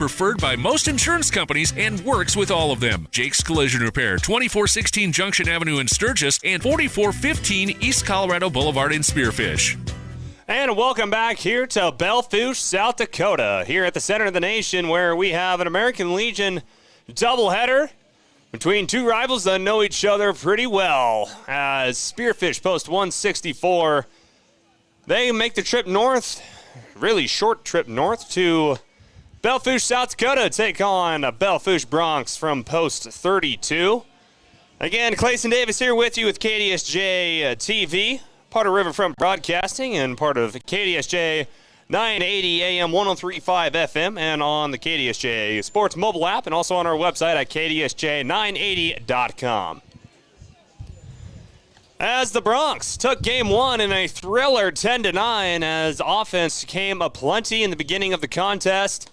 Preferred by most insurance companies and works with all of them. Jake's Collision Repair, 2416 Junction Avenue in Sturgis and 4415 East Colorado Boulevard in Spearfish. And welcome back here to Belle, Fourche, South Dakota, here at the center of the nation, where we have an American Legion doubleheader between two rivals that know each other pretty well. As Spearfish post 164, they make the trip north, really short trip north, to Belle, Fourche, South Dakota, take on Belle Fourche Bronx from post 32. Again, Clayson Davis here with you with KDSJ-TV, part of Riverfront Broadcasting and part of KDSJ 980 AM 103.5 FM and on the KDSJ Sports mobile app and also on our website at KDSJ980.com. As the Bronx took game one in a thriller 10-9 as offense came aplenty in the beginning of the contest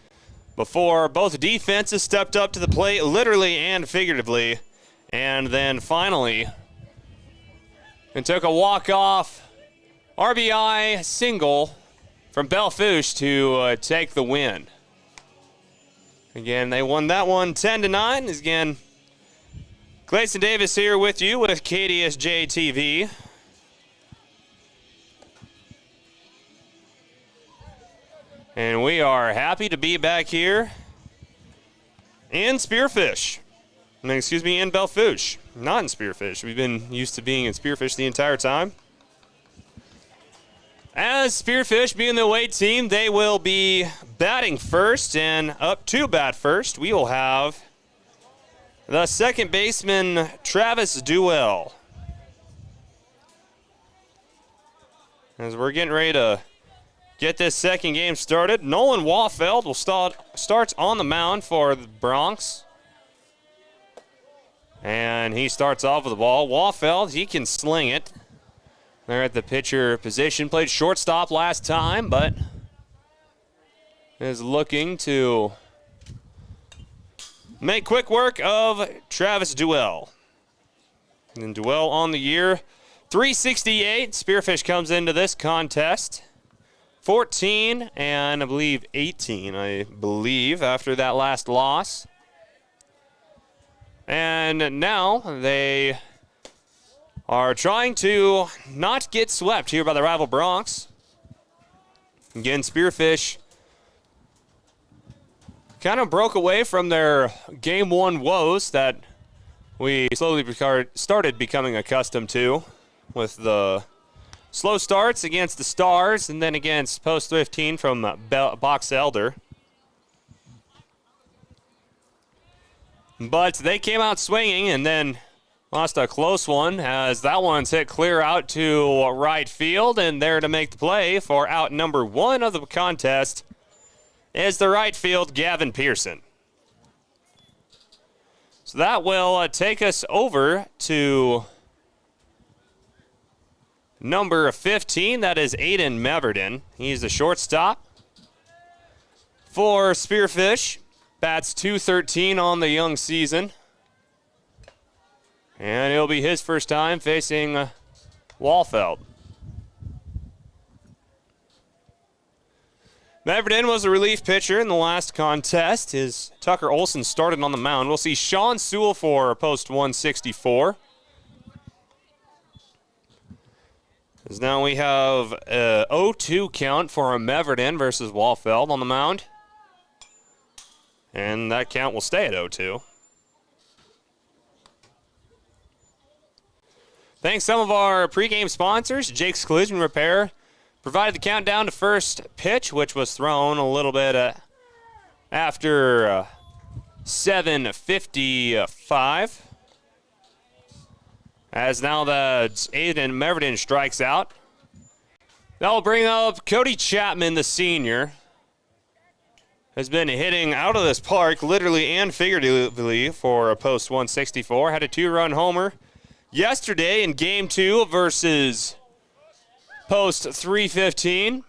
before both defenses stepped up to the plate literally and figuratively, and then finally and took a walk-off RBI single from Belle Fourche to take the win. Again, they won that one 10-9. Again, Clayson Davis here with you with KDSJ-TV. And we are happy to be back here in Spearfish. In Belle Fourche, not in Spearfish. We've been used to being in Spearfish the entire time. As Spearfish being the away team, they will be batting first, and up to bat first, we will have the second baseman, Travis Duell. As we're getting ready to get this second game started, Nolan Wallfeld will starts on the mound for the Bronx. And he starts off with the ball. Wallfeld, he can sling it. They're at the pitcher position. Played shortstop last time, but is looking to make quick work of Travis Duell. And Duell on the year, 368. Spearfish comes into this contest 14 and I believe 18, after that last loss. And now they are trying to not get swept here by the rival Bronx. Again, Spearfish kind of broke away from their Game 1 woes that we slowly started becoming accustomed to with the slow starts against the Stars and then against Post 15 from Box Elder. But they came out swinging and then lost a close one as that one's hit clear out to right field, and there to make the play for out number one of the contest is the right field Gavin Pearson. So that will take us over to number 15. That is Aiden Meverden. He's the shortstop for Spearfish. Bats .213 on the young season. And it'll be his first time facing Wallfeld. Meverden was a relief pitcher in the last contest. His Tucker Olson started on the mound. We'll see Sean Sewell for post 164. As now we have a 0-2 count for a Meverden versus Wallfeld on the mound. And that count will stay at 0-2. Thanks some of our pregame sponsors. Jake's Collision Repair provided the countdown to first pitch, which was thrown a little bit after 7:55. As now the Aiden Meverden strikes out. That will bring up Cody Chapman, the senior. Has been hitting out of this park, literally and figuratively, for a post 164. Had a 2-run homer yesterday in Game 2 versus post 315.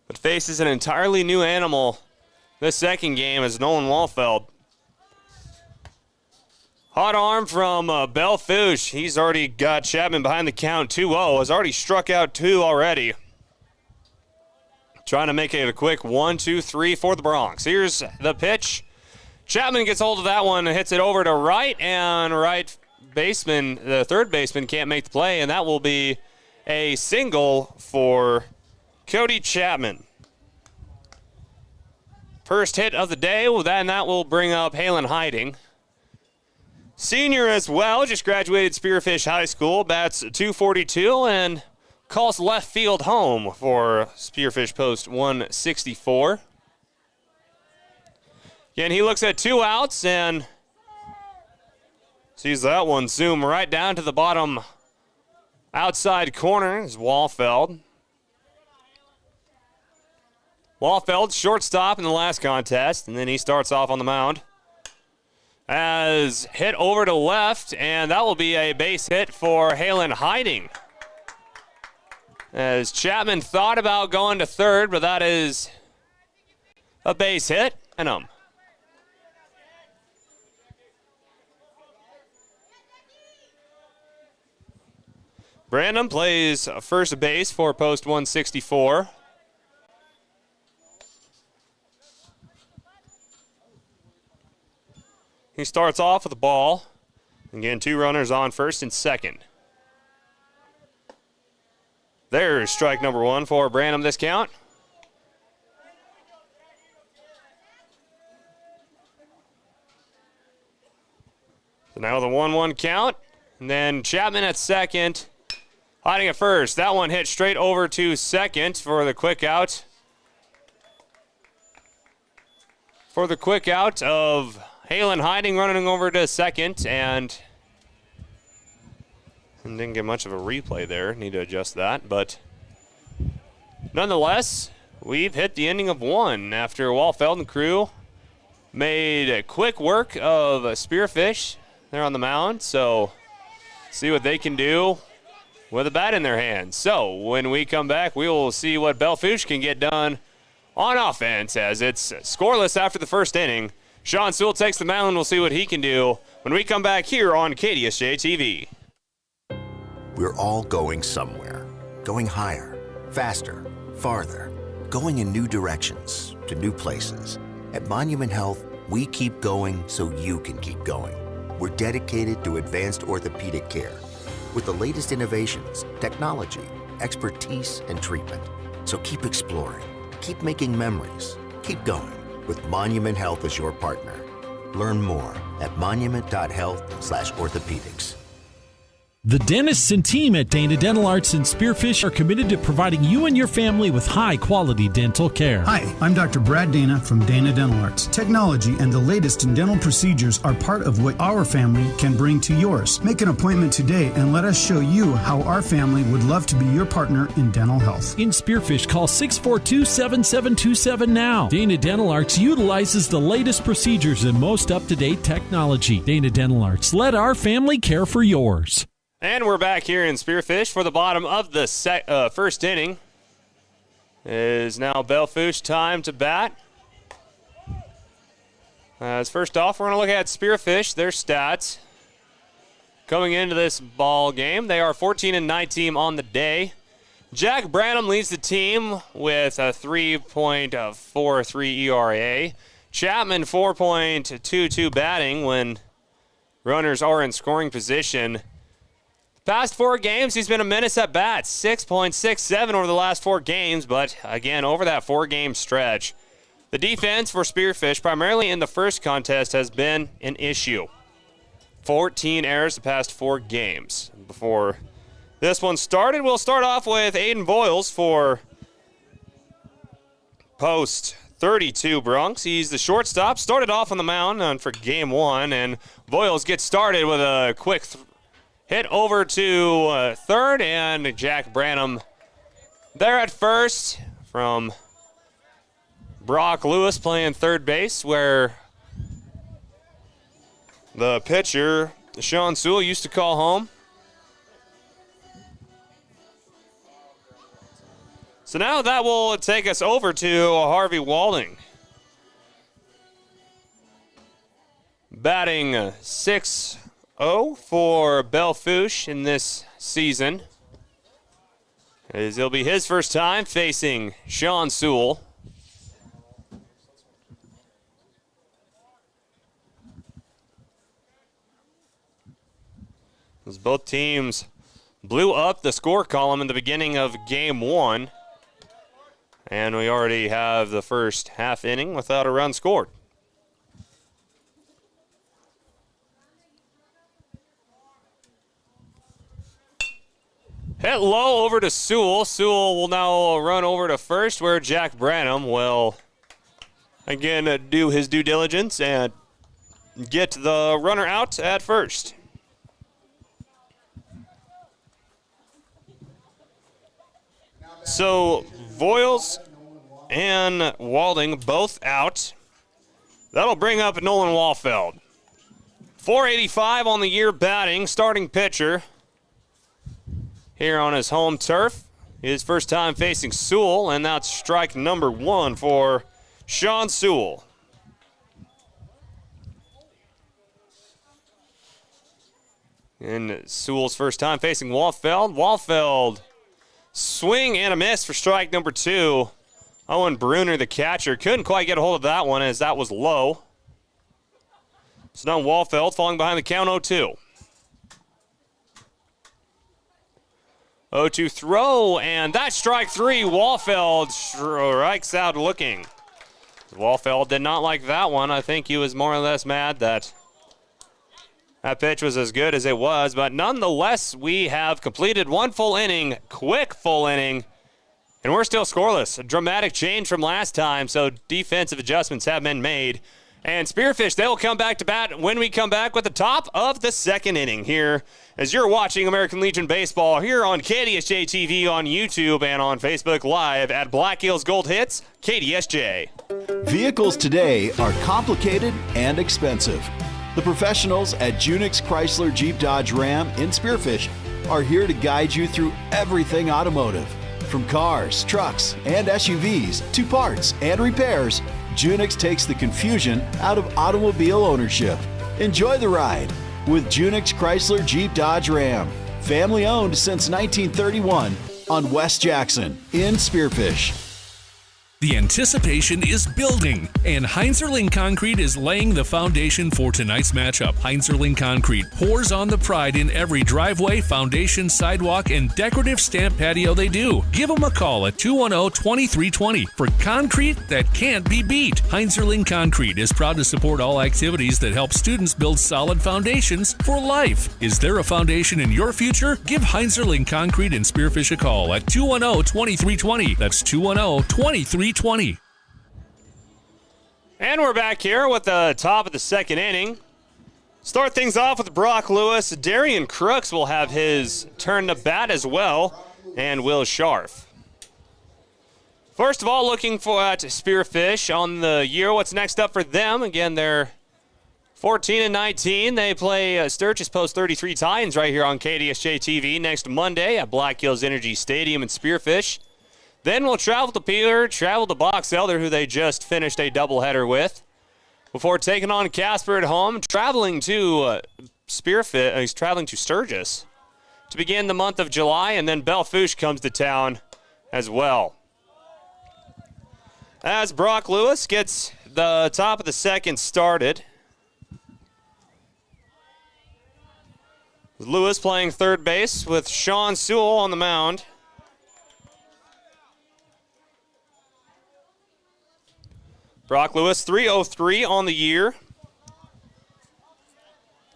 But faces an entirely new animal this second game as Nolan Wallfeld. Hot arm from Belle Fourche. He's already got Chapman behind the count 2-0. Has already struck out 2 already. trying to make it a quick 1-2-3 for the Bronx. Here's the pitch. Chapman gets hold of that one and hits it over to right, and the third baseman can't make the play, and that will be a single for Cody Chapman. First hit of the day, and that will bring up Halen Hiding. Senior as well, just graduated Spearfish High School, bats .242 and calls left field home for Spearfish post 164. Again, he looks at 2 outs and sees that one zoom right down to the bottom outside corner is Walfeld. Walfeld, shortstop in the last contest, and then he starts off on the mound. As hit over to left, and that will be a base hit for Halen Hiding. As Chapman thought about going to third, but that is a base hit, and Brandon plays first base for post 164. He starts off with the ball. Again, 2 runners on first and second. There's strike number 1 for Branham this count. So now the 1-1 count. And then Chapman at second. Hiding at first. That one hit straight over to second for the quick out. For the quick out of Halen Hiding running over to second, and didn't get much of a replay there. Need to adjust that, but nonetheless, we've hit the ending of 1 after Walfeld and crew made a quick work of Spearfish there on the mound. So see what they can do with a bat in their hands. So when we come back, we will see what Belle Fourche can get done on offense, as it's scoreless after the first inning. Sean Sewell takes the mound. We'll see what he can do when we come back here on KDSJ-TV. We're all going somewhere. Going higher, faster, farther. Going in new directions, to new places. At Monument Health, we keep going so you can keep going. We're dedicated to advanced orthopedic care with the latest innovations, technology, expertise, and treatment. So keep exploring, keep making memories, keep going with Monument Health as your partner. Learn more at monument.health/orthopedics. The dentists and team at Dana Dental Arts in Spearfish are committed to providing you and your family with high-quality dental care. Hi, I'm Dr. Brad Dana from Dana Dental Arts. Technology and the latest in dental procedures are part of what our family can bring to yours. Make an appointment today and let us show you how our family would love to be your partner in dental health. In Spearfish, call 642-7727 now. Dana Dental Arts utilizes the latest procedures and most up-to-date technology. Dana Dental Arts, let our family care for yours. And we're back here in Spearfish for the bottom of the first inning. It is now Belle Fourche time to bat. As first off, we're going to look at Spearfish, their stats. Coming into this ball game, they are 14-19 on the day. Jack Branham leads the team with a 3.43 ERA. Chapman 4.22 batting when runners are in scoring position. Past 4 games, he's been a menace at bats, 6.67 over the last 4 games, but again, over that 4-game stretch. The defense for Spearfish, primarily in the first contest, has been an issue. 14 errors the past 4 games. Before this one started, we'll start off with Aiden Voiles for post 32 Bronx. He's the shortstop, started off on the mound for game 1, and Voiles gets started with a quick hit over to third, and Jack Branham there at first from Brock Lewis playing third base, where the pitcher, Sean Sewell, used to call home. So now that will take us over to Harvey Walding. Batting 6-0 for Belle Fourche in this season. as it'll be his first time facing Sean Sewell. As both teams blew up the score column in the beginning of game one. And we already have the first half inning without a run scored. Hit low over to Sewell. Sewell will now run over to first, where Jack Branham will again do his due diligence and get the runner out at first. So Voiles and Walding both out. That'll bring up Nolan Wallfeld. .485 on the year batting, starting pitcher here on his home turf. His first time facing Sewell, and that's strike number one for Sean Sewell. And Sewell's first time facing Wallfeld. Wallfeld, swing and a miss for strike number two. Owen Bruner, the catcher, couldn't quite get a hold of that one as that was low. So now Wallfeld falling behind the count 0-2. 0-2 throw, and that's strike three. Wallfeld strikes out looking. Wallfeld did not like that one. I think he was more or less mad that that pitch was as good as it was, but nonetheless, we have completed one full inning, quick full inning, and we're still scoreless. A dramatic change from last time, so defensive adjustments have been made. And Spearfish, they will come back to bat when we come back with the top of the second inning here as you're watching American Legion Baseball here on KDSJ-TV on YouTube and on Facebook Live at Black Hills Gold Hits, KDSJ. Vehicles today are complicated and expensive. The professionals at Junix Chrysler Jeep Dodge Ram in Spearfish are here to guide you through everything automotive. From cars, trucks, and SUVs to parts and repairs, Junix takes the confusion out of automobile ownership. Enjoy the ride with Junix Chrysler Jeep Dodge Ram. Family owned since 1931 on West Jackson in Spearfish. The anticipation is building, and Heinzerling Concrete is laying the foundation for tonight's matchup. Heinzerling Concrete pours on the pride in every driveway, foundation, sidewalk, and decorative stamp patio they do. Give them a call at 210-2320 for concrete that can't be beat. Heinzerling Concrete is proud to support all activities that help students build solid foundations for life. Is there a foundation in your future? Give Heinzerling Concrete in Spearfish a call at 210-2320. That's 210-2320. And we're back here with the top of the second inning. Start things off with Brock Lewis. Darian Crooks will have his turn to bat as well, and Will Scharf. First of all, looking for at Spearfish on the year. What's next up for them? Again, they're 14-19. They play Sturgis Post 33 Titans right here on KDSJ-TV next Monday at Black Hills Energy Stadium in Spearfish. Then we'll travel to Peeler, travel to Box Elder, who they just finished a doubleheader with, before taking on Casper at home, traveling to he's traveling to Sturgis to begin the month of July, and then Belle Fourche comes to town as well. As Brock Lewis gets the top of the second started. Lewis playing third base with Sean Sewell on the mound. Brock Lewis, 303 on the year.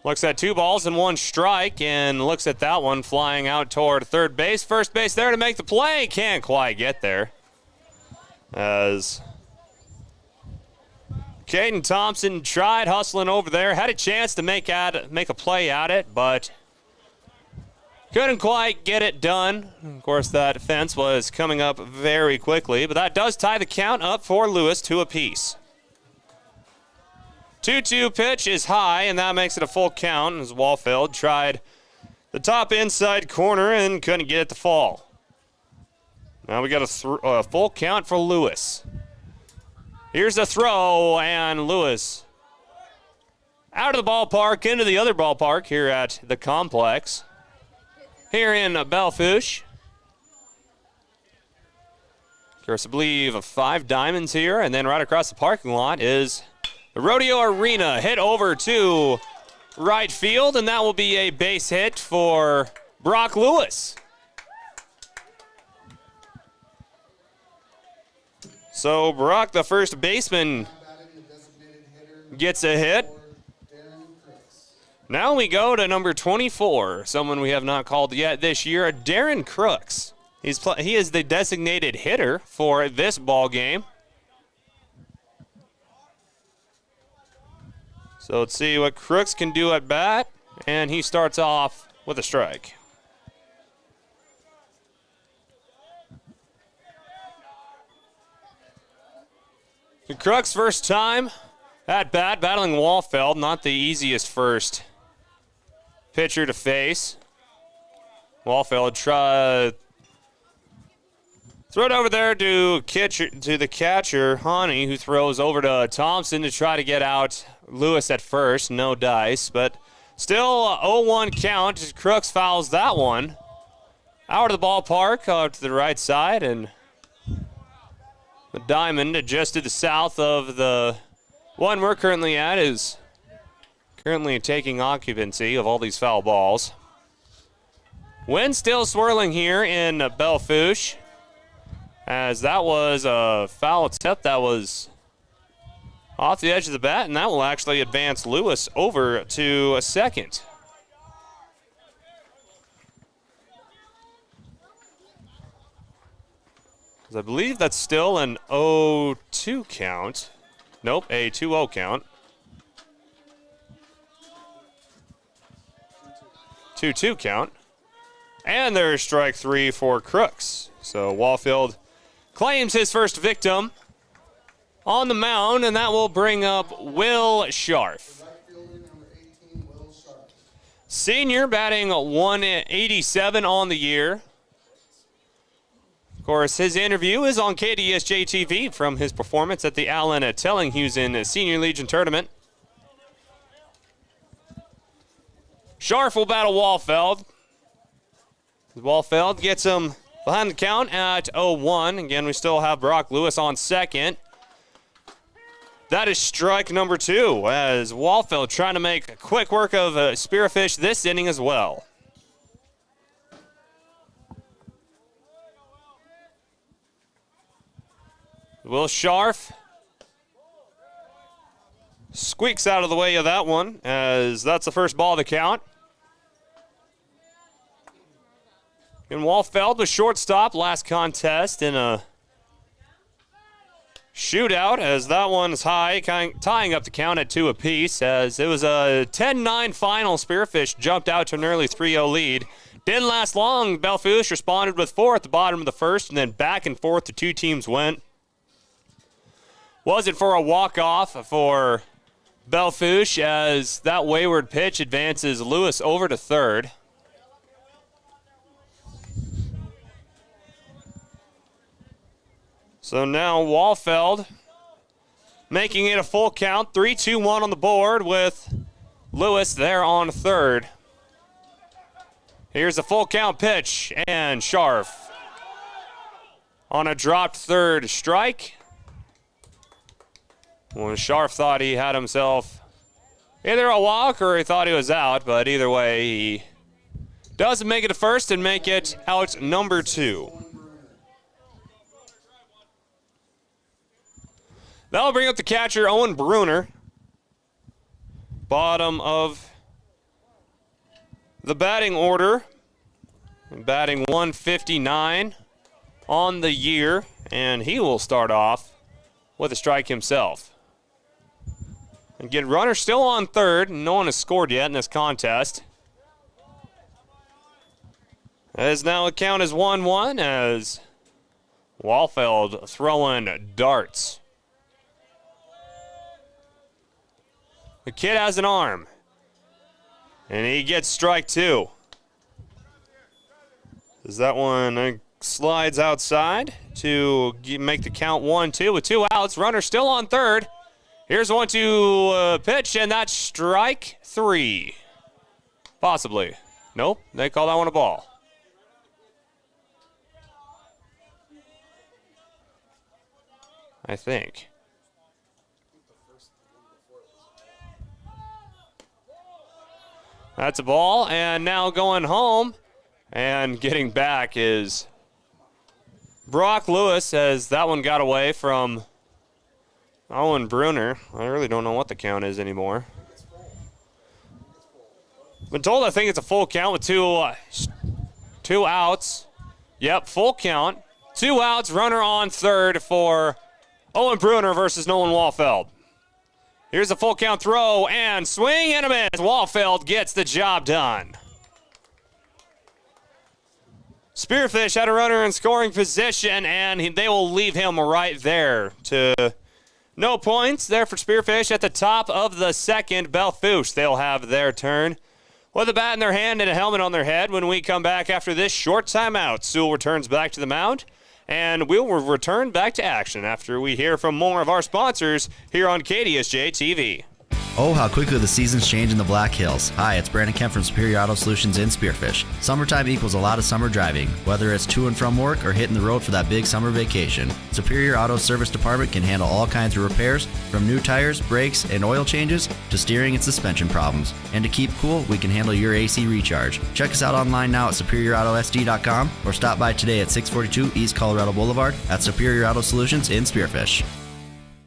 Looks at 2 balls and 1 strike and looks at that one flying out toward third base. First base there to make the play. Can't quite get there. As Caden Thompson tried hustling over there. Had a chance to make a play at it, but couldn't quite get it done. Of course, that fence was coming up very quickly, but that does tie the count up for Lewis 2 apiece. 2-2 pitch is high, and that makes it a full count as Wallfeld tried the top inside corner and couldn't get it to fall. Now we got a full count for Lewis. Here's the throw, and Lewis out of the ballpark into the other ballpark here at the complex. Here in Belle Fourche. course, I believe 5 diamonds here, and then right across the parking lot is the Rodeo Arena. Hit over to right field, and that will be a base hit for Brock Lewis. So Brock, the first baseman, gets a hit. Now we go to number 24, someone we have not called yet this year, Darren Crooks. He is the designated hitter for this ball game. So let's see what Crooks can do at bat, and he starts off with a strike. Crooks' first time at bat, battling Walfeld, not the easiest first pitcher to face. Walfeld throw it over there to the catcher, Honey, who throws over to Thompson to try to get out Lewis at first. No dice, but still 0-1 count. Crooks fouls that one out of the ballpark, out to the right side, and the diamond just to the south of the one we're currently at is currently taking occupancy of all these foul balls. Wind still swirling here in Belle Fourche, as that was a foul attempt that was off the edge of the bat, and that will actually advance Lewis over to a second. I believe that's still an 0-2 count. Nope, a 2-0 count. 2-2 count. And there's strike 3 for Crooks. So Walfield claims his first victim on the mound, and that will bring up Will Scharf. Senior, batting 187 on the year. Of course, his interview is on KDSJ-TV from his performance at the Allen Tellinghusen Senior Legion Tournament. Scharf will battle Walfeld. Walfeld gets him behind the count at 0-1. Again, we still have Brock Lewis on second. That is strike number 2, as Walfeld trying to make quick work of Spearfish this inning as well. Will Scharf squeaks out of the way of that one, as that's the first ball of the count. And Walfeld was shortstop last contest in a shootout, as that one's high, tying up the count at 2 apiece, as it was a 10-9 final. Spearfish jumped out to an early 3-0 lead. Didn't last long. Belle Fourche responded with 4 at the bottom of the first, and then back and forth the two teams went. Was it for a walk-off for Belle Fourche, as that wayward pitch advances Lewis over to third. So now Walfeld making it a full count, 3-2-1 on the board with Lewis there on third. Here's a full count pitch, and Scharf on a dropped third strike. When Scharf thought he had himself either a walk or he thought he was out, but either way, he doesn't make it to first and make it out number 2. That'll bring up the catcher, Owen Bruner. Bottom of the batting order. Batting 159 on the year, and he will start off with a strike himself. Again, runner still on third. No one has scored yet in this contest. As now a count is 1-1 as Walfeld throwing darts. The kid has an arm, and he gets strike 2. As that one slides outside to make the count 1-2 with 2 outs. Runner still on third. Here's 1-2 pitch, and that's strike 3. Possibly. Nope, they call that one a ball. I think. That's a ball, and now going home and getting back is Brock Lewis, as that one got away from Owen Bruner. I really don't know what the count is anymore. Been told I think it's a full count with two outs. Yep, full count. 2 outs, runner on third for Owen Bruner versus Nolan Wallfeld. Here's a full count throw and swing and a miss. Wallfeld gets the job done. Spearfish had a runner in scoring position, and they will leave him right there to no points there for Spearfish. At the top of the second, Belle Fourche, they'll have their turn with a bat in their hand and a helmet on their head. When we come back after this short timeout, Sewell returns back to the mound, and we'll return back to action after we hear from more of our sponsors here on KDSJ-TV. Oh, how quickly the seasons change in the Black Hills. Hi, it's Brandon Kemp from Superior Auto Solutions in Spearfish. Summertime equals a lot of summer driving, whether it's to and from work or hitting the road for that big summer vacation. Superior Auto Service Department can handle all kinds of repairs, from new tires, brakes, and oil changes to steering and suspension problems. And to keep cool, we can handle your AC recharge. Check us out online now at superiorautoSD.com or stop by today at 642 East Colorado Boulevard at Superior Auto Solutions in Spearfish.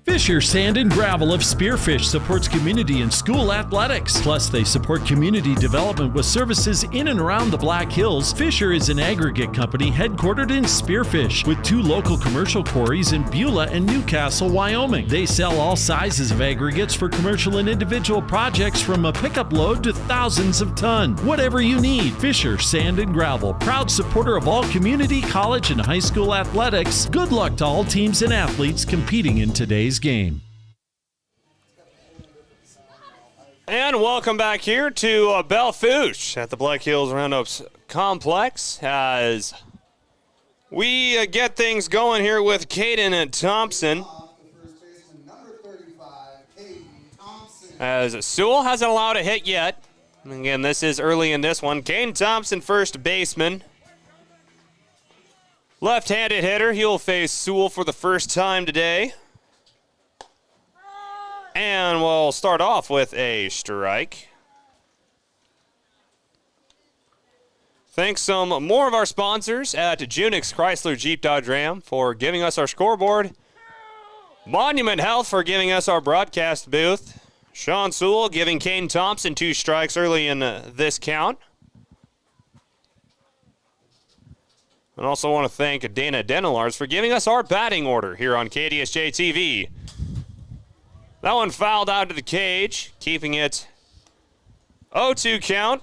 Fisher Sand and Gravel of Spearfish supports community and school athletics. Plus, they support community development with services in and around the Black Hills. Fisher is an aggregate company headquartered in Spearfish with 2 local commercial quarries in Beulah and Newcastle, Wyoming. They sell all sizes of aggregates for commercial and individual projects, from a pickup load to thousands of tons. Whatever you need, Fisher Sand and Gravel, proud supporter of all community, college, and high school athletics. Good luck to all teams and athletes competing in today's game. And welcome back here to Belle Fourche at the Black Hills Roundups Complex as we get things going here with Caden Thompson. As Sewell hasn't allowed a hit yet. Again, this is early in this one. Caden Thompson, first baseman. Left-handed hitter. He'll face Sewell for the first time today. And we'll start off with a strike. Thanks some more of our sponsors at Junix Chrysler Jeep Dodge Ram for giving us our scoreboard. Monument Health for giving us our broadcast booth. Sean Sewell giving Caden Thompson 2 strikes early in this count. And also want to thank Dana Denelars for giving us our batting order here on KDSJ-TV. That one fouled out to the cage, keeping it 0-2 count.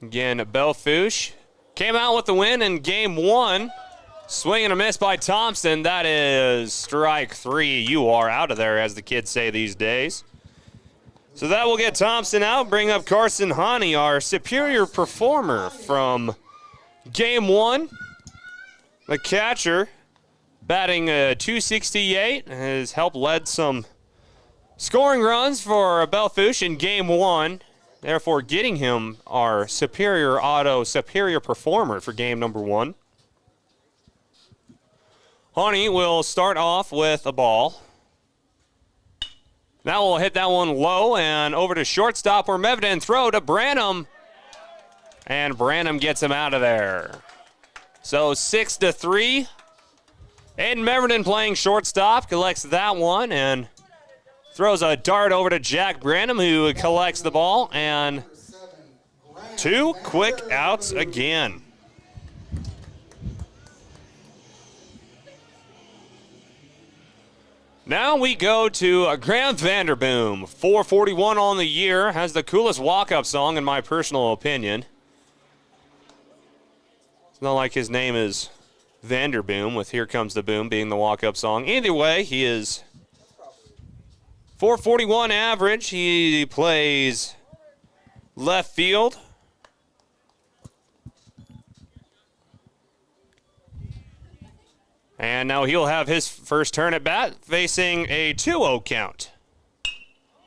Again, Belle Fourche came out with the win in game 1. Swing and a miss by Thompson. That is strike 3. You are out of there, as the kids say these days. So that will get Thompson out, bring up Carson Honey, our superior performer from game 1. The catcher, batting .268, has helped led some scoring runs for Belle Fourche in game 1, therefore getting him our superior performer for game number 1. Honey will start off with a ball. Now we'll hit that one low and over to shortstop, where Mevden throw to Branham. And Branham gets him out of there. So 6-3. Aiden Mevden playing shortstop, collects that one and throws a dart over to Jack Branham, who collects the ball, and 2 quick outs again. Now we go to Graham Vanderboom. 441 on the year. Has the coolest walk-up song in my personal opinion. It's not like his name is Vanderboom, with Here Comes the Boom being the walk-up song. Either way, he is 441 average. He plays left field. And now he'll have his first turn at bat, facing a 2-0 count.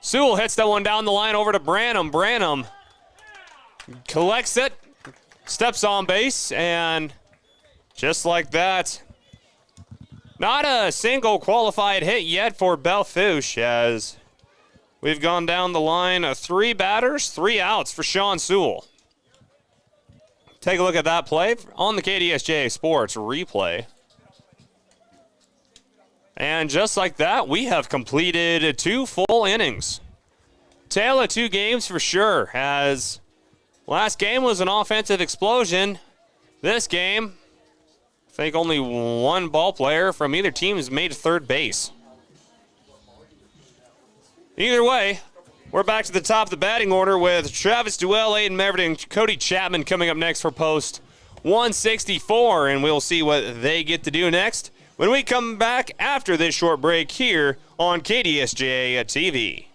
Sewell hits that one down the line over to Branham. Branham collects it, steps on base, and just like that, not a single qualified hit yet for Belle Fourche, as we've gone down the line of 3 batters, 3 outs for Sean Sewell. Take a look at that play on the KDSJ Sports replay. And just like that, we have completed 2 full innings. Tale of 2 games for sure, as last game was an offensive explosion. This game, I think only 1 ball player from either team has made third base. Either way, we're back to the top of the batting order with Travis Duell, Aiden Meverton, and Cody Chapman coming up next for post 164, and we'll see what they get to do next when we come back after this short break here on KDSJ-TV.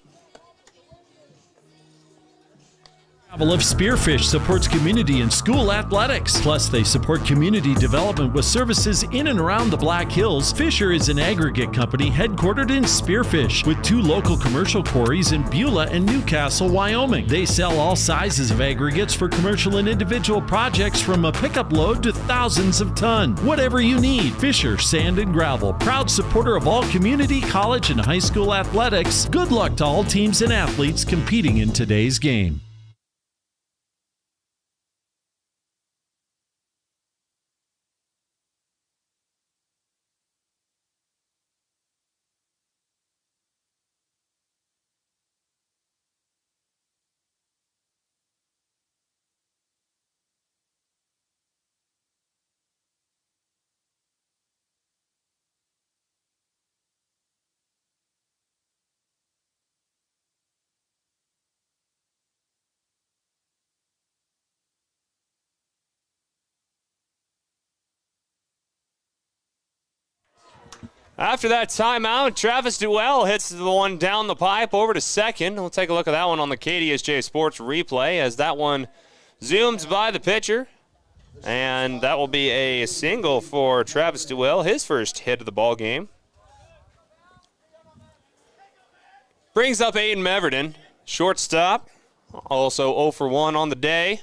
Of Spearfish supports community and school athletics. Plus, they support community development with services in and around the Black Hills. Fisher is an aggregate company headquartered in Spearfish with 2 local commercial quarries in Beulah and Newcastle, Wyoming. They sell all sizes of aggregates for commercial and individual projects, from a pickup load to thousands of tons. Whatever you need, Fisher Sand and Gravel, proud supporter of all community, college, and high school athletics. Good luck to all teams and athletes competing in today's game. After that timeout, Travis Duell hits the one down the pipe over to second. We'll take a look at that one on the KDSJ Sports replay as that one zooms by the pitcher. And that will be a single for Travis Duell, his first hit of the ball game. Brings up Aiden Meverton, shortstop, also 0 for 1 on the day.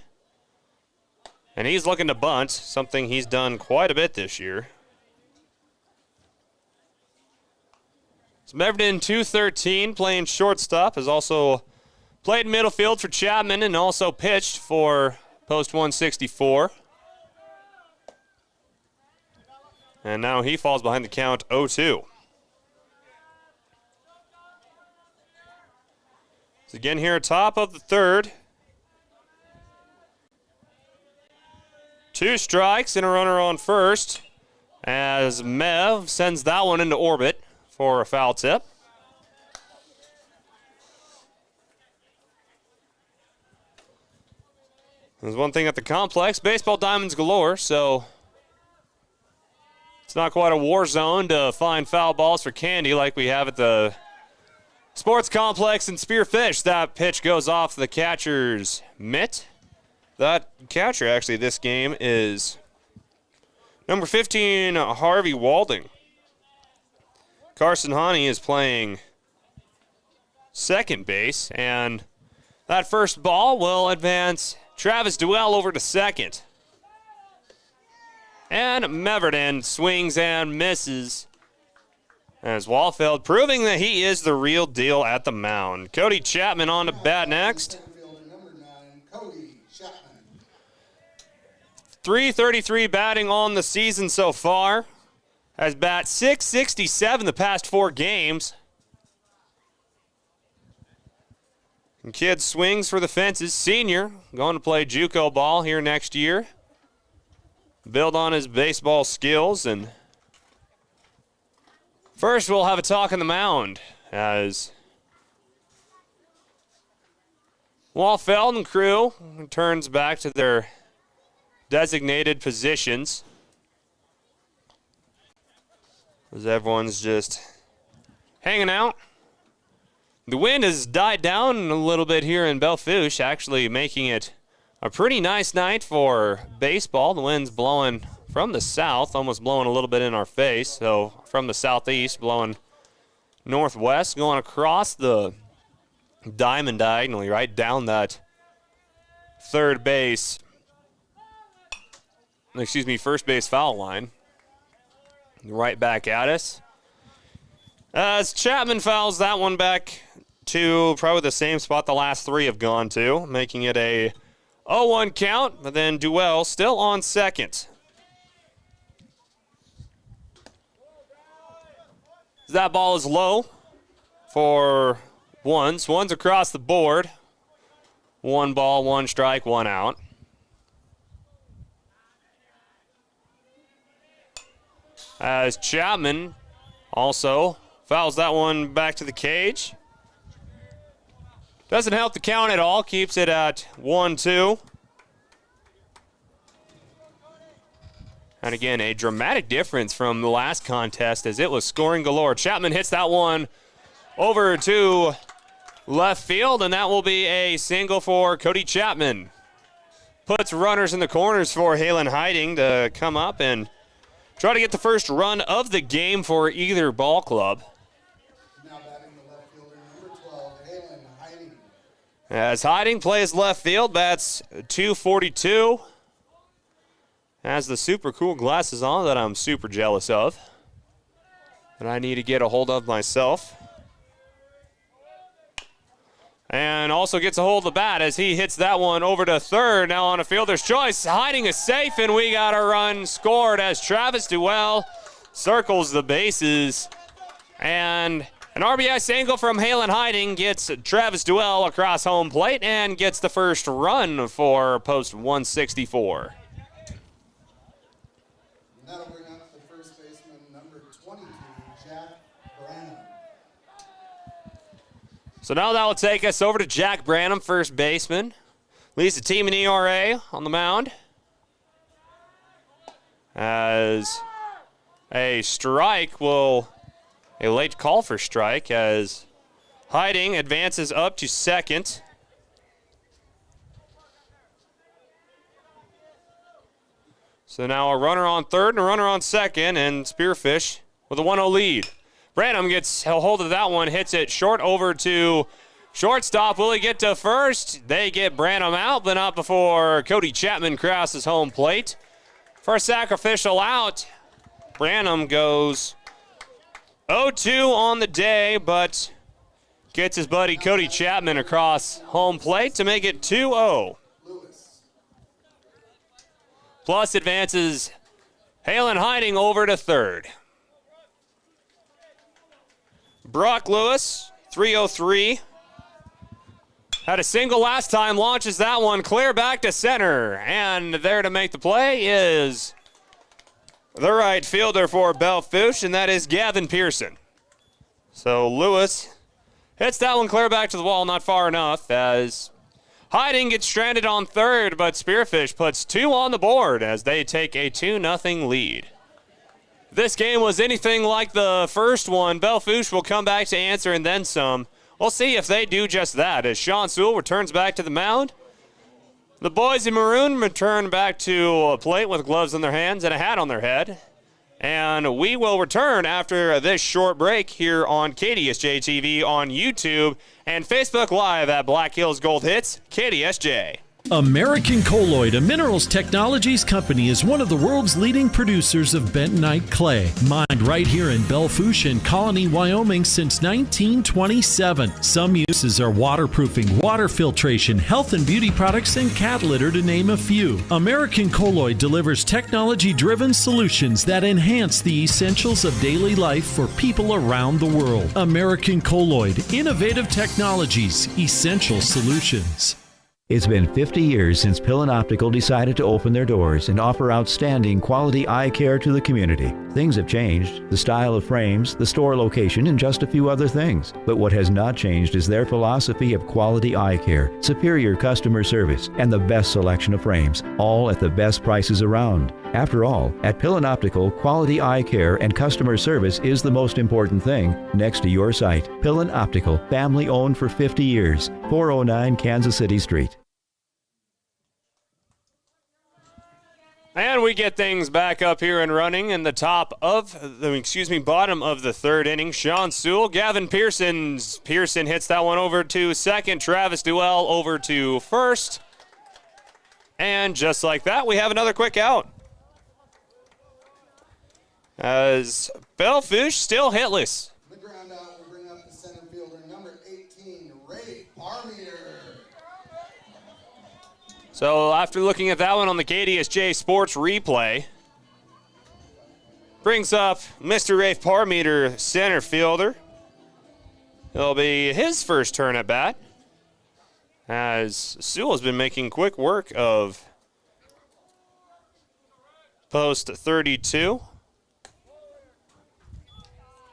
And he's looking to bunt, something he's done quite a bit this year. Meverton, 213, playing shortstop, has also played middle field for Chapman and also pitched for post 164. And now he falls behind the count 0-2. So again here, top of the third. 2 strikes and a runner on first as Mev sends that one into orbit for a foul tip. There's one thing at the complex, baseball diamonds galore, so it's not quite a war zone to find foul balls for candy like we have at the sports complex in Spearfish. That pitch goes off the catcher's mitt. That catcher actually this game is number 15, Harvey Walding. Carson Honey is playing second base, and that first ball will advance Travis Duell over to second. And Meverton swings and misses as Walfeld proving that he is the real deal at the mound. Cody Chapman on to bat next. 333 batting on the season so far. Has bat 667 the past 4 games. And kid swings for the fences. Senior, going to play JUCO ball here next year. Build on his baseball skills. And first we'll have a talk on the mound as Walfeld and crew returns back to their designated positions. As everyone's just hanging out. The wind has died down a little bit here in Belle Fourche, actually making it a pretty nice night for baseball. The wind's blowing from the south, almost blowing a little bit in our face. So from the southeast, blowing northwest, going across the diamond diagonally, right down that first base foul line. Right back at us. As Chapman fouls that one back to probably the same spot the last three have gone to, making it a 0-1 count, but then Duell still on second. That ball is low for ones. Ones across the board. 1 ball, 1 strike, 1 out. As Chapman also fouls that one back to the cage. Doesn't help the count at all. Keeps it at 1-2. And again, a dramatic difference from the last contest as it was scoring galore. Chapman hits that one over to left field, and that will be a single for Cody Chapman. Puts runners in the corners for Halen Hiding to come up and try to get the first run of the game for either ball club. Now batting the left fielder, number 12, Halen Hiding. As Hiding plays left field, bats .242. Has the super cool glasses on that I'm super jealous of, that I need to get a hold of myself. And also gets a hold of the bat as he hits that one over to third. Now on a fielder's choice. Hiding is safe, and we got a run scored as Travis Duell circles the bases. And an RBI single from Halen Hiding gets Travis Duell across home plate and gets the first run for post 164. That'll bring up the first baseman, number 22, Jack Branham. So now that will take us over to Jack Branham, first baseman. Leads the team in ERA on the mound. As a late call for strike as Hiding advances up to second. So now a runner on third and a runner on second, and Spearfish with a 1-0 lead. Branham gets a hold of that one, hits it short over to shortstop. Will he get to first? They get Branham out, but not before Cody Chapman crosses home plate. For a sacrificial out, Branham goes 0-2 on the day, but gets his buddy Cody Chapman across home plate to make it 2-0. Plus advances Halen Hiding over to third. Brock Lewis, 303. Had a single last time, launches that one clear back to center. And there to make the play is the right fielder for Belle Fourche, and that is Gavin Pearson. So Lewis hits that one clear back to the wall, not far enough, as Hiding gets stranded on third, but Spearfish puts 2 on the board as they take a 2-0 lead. If this game was anything like the first one, Belle Fourche will come back to answer and then some. We'll see if they do just that as Sean Sewell returns back to the mound. The boys in maroon return back to a plate with gloves in their hands and a hat on their head. And we will return after this short break here on KDSJ-TV on YouTube and Facebook Live at Black Hills Gold Hits, KDSJ. American Colloid, a minerals technologies company, is one of the world's leading producers of bentonite clay, mined right here in Belle Fourche in Colony, Wyoming since 1927. Some uses are waterproofing, water filtration, health and beauty products, and cat litter, to name a few. American Colloid delivers technology-driven solutions that enhance the essentials of daily life for people around the world. American Colloid, innovative technologies, essential solutions. It's been 50 years since Pillin Optical decided to open their doors and offer outstanding quality eye care to the community. Things have changed, the style of frames, the store location, and just a few other things. But what has not changed is their philosophy of quality eye care, superior customer service, and the best selection of frames, all at the best prices around. After all, at Pillin Optical, quality eye care and customer service is the most important thing next to your sight. Pillin Optical, family owned for 50 years, 409 Kansas City Street. And we get things back up here and running in the bottom of the third inning. Sean Sewell, Gavin Pearson hits that one over to second. Travis Duell over to first. And just like that, we have another quick out. As Belle Fourche still hitless. The ground out will bring up the center fielder, number 18, Ray Parmeter. So after looking at that one on the KDSJ Sports replay, brings up Mr. Rafe Parmeter, center fielder. It'll be his first turn at bat, as Sewell has been making quick work of post 32.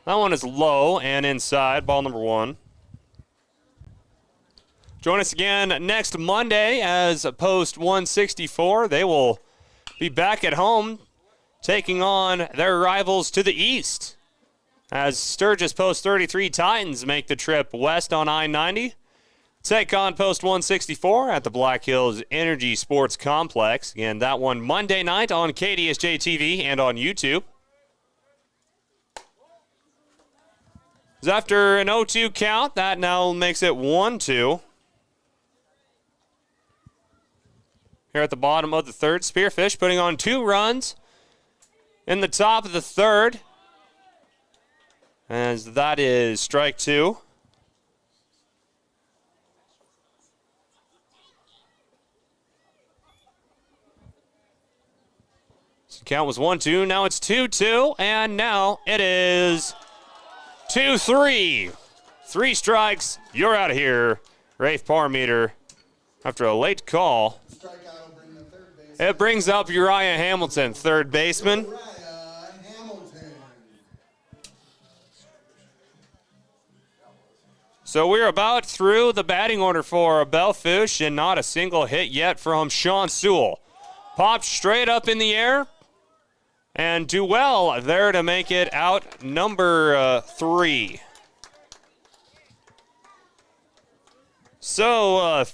That one is low and inside, ball number 1. Join us again next Monday as post 164. They will be back at home taking on their rivals to the east, as Sturgis post 33 Titans make the trip west on I-90. Take on post 164 at the Black Hills Energy Sports Complex. Again, that one Monday night on KDSJ-TV and on YouTube. After an 0-2 count, that now makes it 1-2. Here at the bottom of the third, Spearfish putting on 2 runs in the top of the third, as that is strike 2. So count was 1-2, now it's 2-2, and now it is 2-3. 3 strikes, you're out of here, Rafe Parmeter, after a late call. It brings up Uriah Hamilton, third baseman. So we're about through the batting order for Belle Fourche, and not a single hit yet from Sean Sewell. Popped straight up in the air, and do well there to make it out number 3. So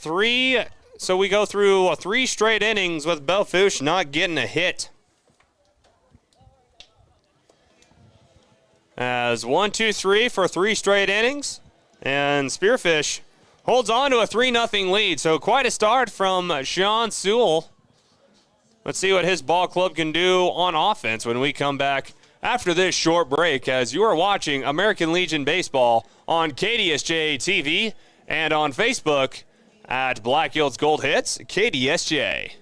we go through 3 straight innings with Belle Fourche not getting a hit. As 1, 2, 3 for 3 straight innings. And Spearfish holds on to a 3-0 lead. So quite a start from Sean Sewell. Let's see what his ball club can do on offense when we come back after this short break, as you are watching American Legion Baseball on KDSJ-TV and on Facebook at Black Hills Gold Hits, KDSJ.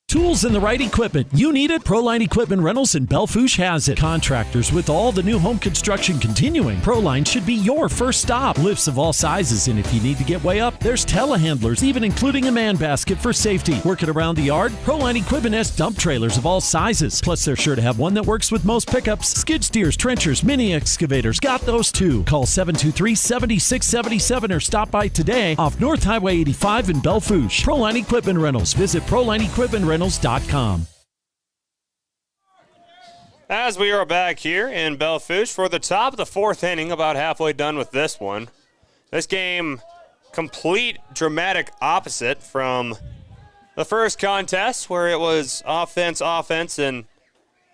Tools and the right equipment. You need it? Proline Equipment Rentals in Belle Fourche has it. Contractors with all the new home construction continuing. Proline should be your first stop. Lifts of all sizes, and if you need to get way up, there's telehandlers, even including a man basket for safety. Working around the yard? Proline Equipment has dump trailers of all sizes. Plus, they're sure to have one that works with most pickups. Skid steers, trenchers, mini excavators, got those too. Call 723-7677 or stop by today off North Highway 85 in Belle Fourche. Proline Equipment Rentals. Visit ProlineEquipmentRentals.com. As we are back here in Belle Fourche for the top of the 4th inning, about halfway done with this one. This game, complete dramatic opposite from the first contest, where it was offense, and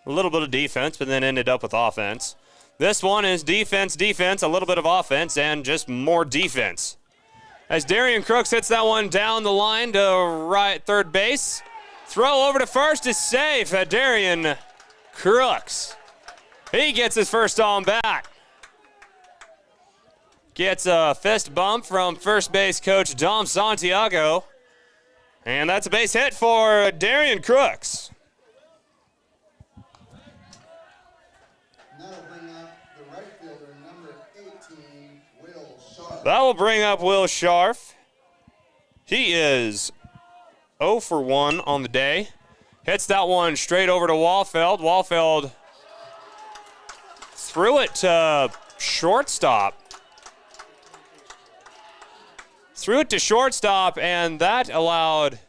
a little bit of defense, but then ended up with offense. This one is defense, a little bit of offense, and just more defense. As Darian Crooks hits that one down the line to third base. Throw over to first is safe. Darian Crooks. He gets his first on bat. Gets a fist bump from first base coach Dom Santiago. And that's a base hit for Darian Crooks. That'll bring up the right fielder, number 18, Will Scharf. That will bring up Will Scharf. He is 0 for 1 on the day. Hits that one straight over to Walfeld. Walfeld threw it to shortstop. And that allowed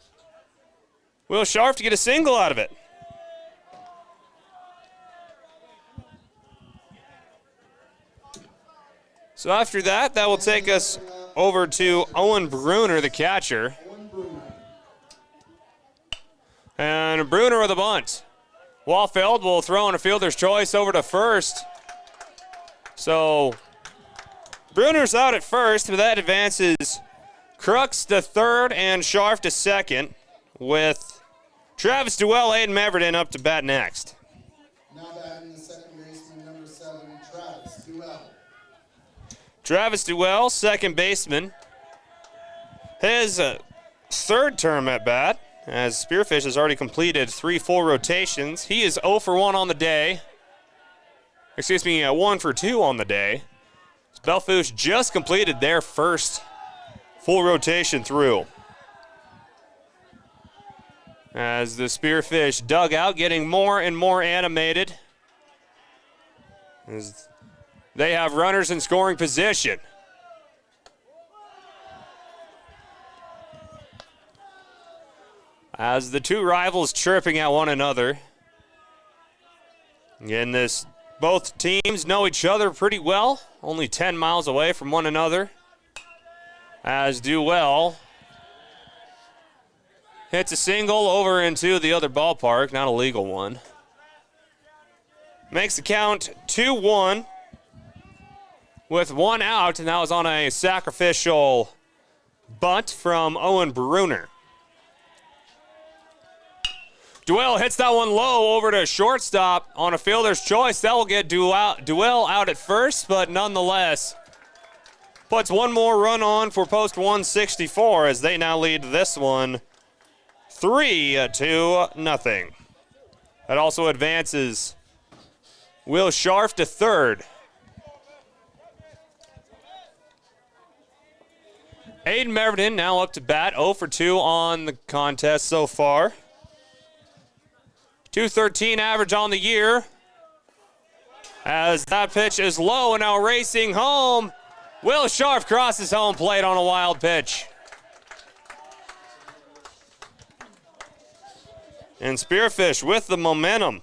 Will Scharf to get a single out of it. So after that, that will take us over to Owen Bruner, the catcher. And Bruner with a bunt. Wallfeld will throw in a fielder's choice over to first. So Bruner's out at first, but that advances Crooks to third and Scharf to second, with Travis Duell, Aiden Meverden up to bat next. Now batting the second baseman, number 7, Travis Duell. Travis Duell, second baseman. His third term at bat, as Spearfish has already completed 3 full rotations. He is 0 for 1 on the day. 1 for 2 on the day. Belle Fourche just completed their first full rotation through. As the Spearfish dugout getting more and more animated, as they have runners in scoring position. As the two rivals chirping at one another. Again, both teams know each other pretty well, only 10 miles away from one another. As Duell hits a single over into the other ballpark, not a legal one. Makes the count 2-1 with 1 out, and that was on a sacrificial bunt from Owen Bruner. Duell hits that one low over to shortstop on a fielder's choice. That will get Duell out at first, but nonetheless puts one more run on for post 164 as they now lead this one 3-0. That also advances Will Scharf to third. Aiden Meverden now up to bat, 0 for 2 on the contest so far. .213 average on the year. As that pitch is low and now racing home. Will Scharf crosses home plate on a wild pitch. And Spearfish with the momentum.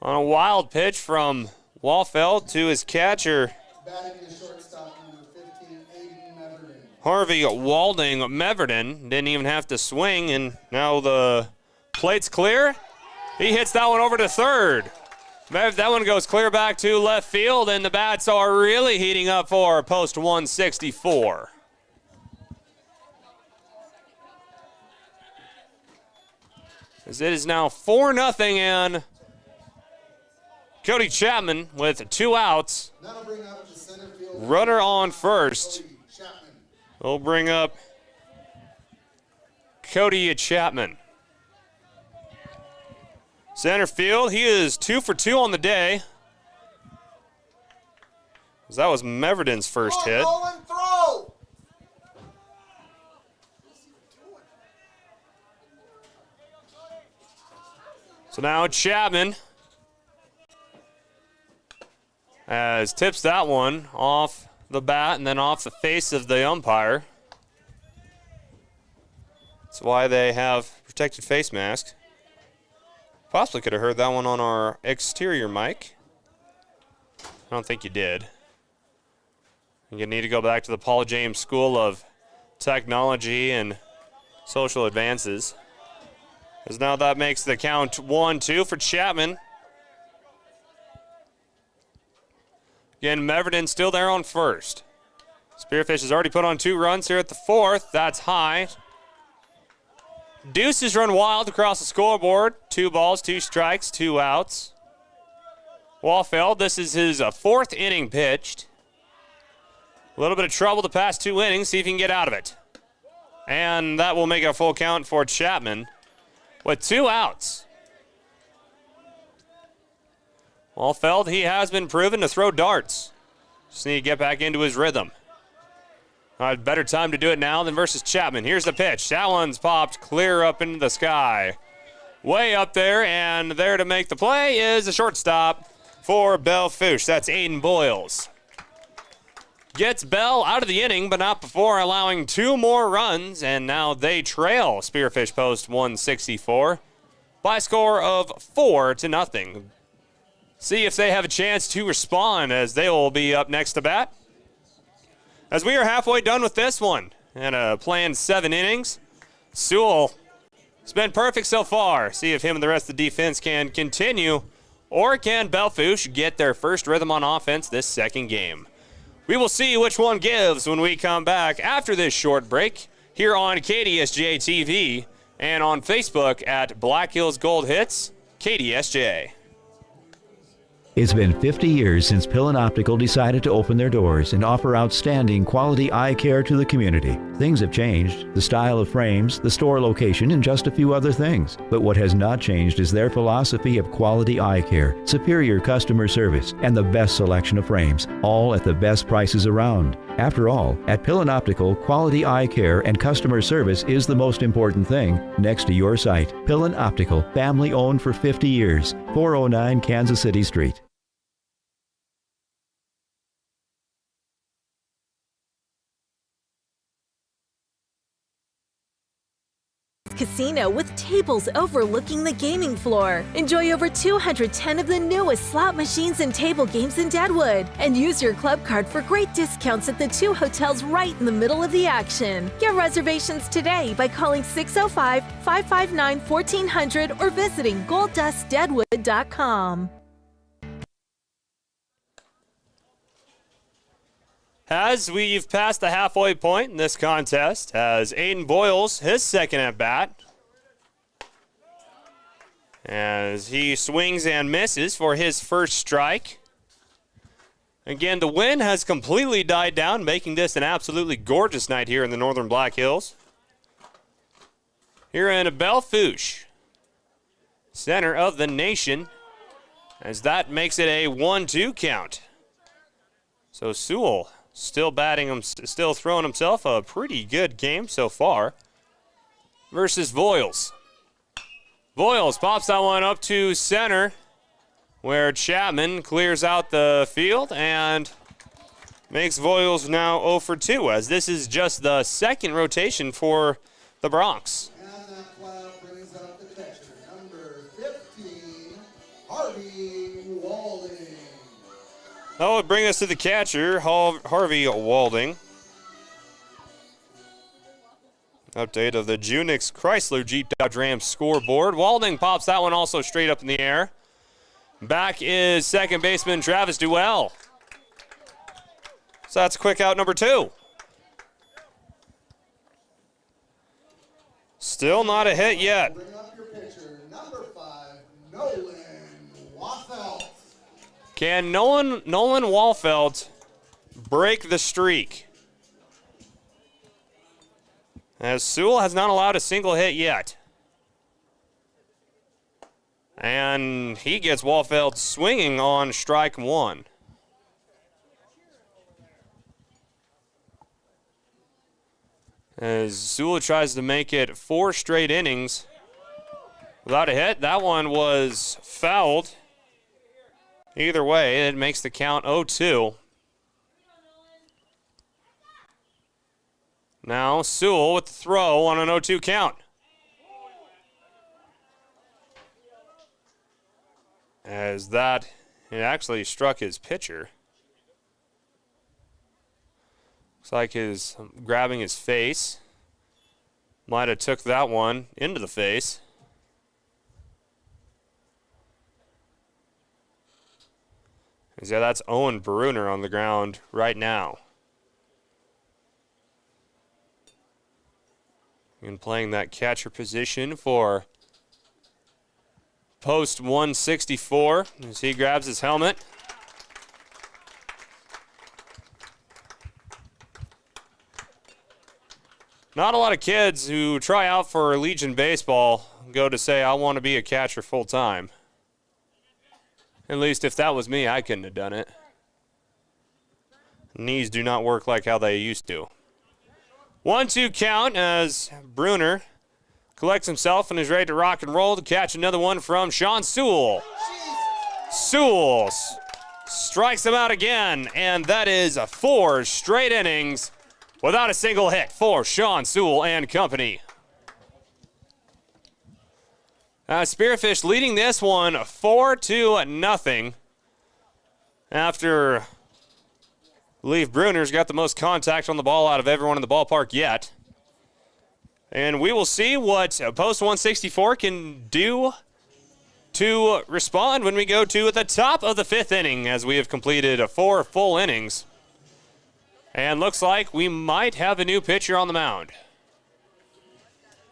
On a wild pitch from Wallfeld to his catcher. Batting the shortstop, number 15, Aiden Meverden. Harvey Walding Meverden didn't even have to swing, and now the plate's clear. He hits that one over to third. That one goes clear back to left field, and the bats are really heating up for post 164. As it is now 4-0, and Cody Chapman with 2 outs. That'll bring up the center field. Runner on first. Cody Chapman. We'll bring up Cody Chapman. Center field, he is 2 for 2 on the day. That was Meverden's first hit. Throw. So now Chapman as tips that one off the bat and then off the face of the umpire. That's why they have protected face masks. Possibly could have heard that one on our exterior mic. I don't think you did. You need to go back to the Paul James School of Technology and Social Advances. As now that makes the count 1-2 for Chapman. Again, Meverden still there on first. Spearfish has already put on 2 runs here at the 4th. That's high. Deuce has run wild across the scoreboard. 2 balls, 2 strikes, 2 outs. Wallfeld, this is his 4th inning pitched. A little bit of trouble the past 2 innings. See if he can get out of it. And that will make a full count for Chapman with 2 outs. Wallfeld, he has been proven to throw darts. Just need to get back into his rhythm. Better time to do it now than versus Chapman. Here's the pitch. That one's popped clear up into the sky. Way up there, and there to make the play is a shortstop for Belle Fourche. That's Aiden Boyles. gets Belle out of the inning, but not before allowing 2 more runs, and now they trail Spearfish Post 164 by a score of 4-0. See if they have a chance to respond, as they will be up next to bat. As we are halfway done with this one, and a planned 7 innings, Sewell has been perfect so far. See if him and the rest of the defense can continue, or can Belle Fourche get their first rhythm on offense this second game. We will see which one gives when we come back after this short break here on KDSJ-TV and on Facebook at Black Hills Gold Hits, KDSJ. It's been 50 years since Pillin Optical decided to open their doors and offer outstanding quality eye care to the community. Things have changed, the style of frames, the store location, and just a few other things. But what has not changed is their philosophy of quality eye care, superior customer service, and the best selection of frames, all at the best prices around. After all, at Pillin Optical, quality eye care and customer service is the most important thing next to your sight. Pillin Optical, family owned for 50 years, 409 Kansas City Street. Casino with tables overlooking the gaming floor. Enjoy over 210 of the newest slot machines and table games in Deadwood. And use your club card for great discounts at the 2 hotels right in the middle of the action. Get reservations today by calling 605-559-1400 or visiting golddustdeadwood.com. As we've passed the halfway point in this contest, as Aiden Boyles, his second at bat, as he swings and misses for his first strike. Again, the wind has completely died down, making this an absolutely gorgeous night here in the northern Black Hills. Here in Belle Fourche, center of the nation, as that makes it a 1-2 count. So Sewell still throwing himself a pretty good game so far versus Voiles. Voiles pops that one up to center, where Chapman clears out the field and makes Voiles now 0 for 2, as this is just the second rotation for the Bronx. And that flag brings up the catcher, number 15, Harvey Walding. That would bring us to the catcher, Harvey Walding. Update of the Junix Chrysler Jeep Dodge Ram scoreboard. Walding pops that one also straight up in the air. Back is second baseman Travis Duell. So that's quick out number 2. Still not a hit yet. Bring up your pitcher, number 5, Nolan Waffelt. Can Nolan Waffelt break the streak? As Sewell has not allowed a single hit yet. And he gets Waffelt swinging on strike 1. As Sewell tries to make it 4 straight innings without a hit. That one was fouled. Either way, it makes the count 0-2. Now Sewell with the throw on an 0-2 count. As that, it actually struck his pitcher. Looks like his grabbing his face. Might have took that one into the face. Yeah, that's Owen Bruner on the ground right now. And playing that catcher position for post 164 as he grabs his helmet. Not a lot of kids who try out for Legion Baseball go to say, I want to be a catcher full time. At least if that was me, I couldn't have done it. Knees do not work like how they used to. 1-2 count as Bruner collects himself and is ready to rock and roll to catch another one from Sean Sewell. Sewell strikes him out again, and that is 4 straight innings without a single hit for Sean Sewell and company. Spearfish leading this one 4-0 after Leif Bruner's got the most contact on the ball out of everyone in the ballpark yet. And we will see what Post 164 can do to respond when we go to the top of the 5th inning, as we have completed 4 full innings. And looks like we might have a new pitcher on the mound.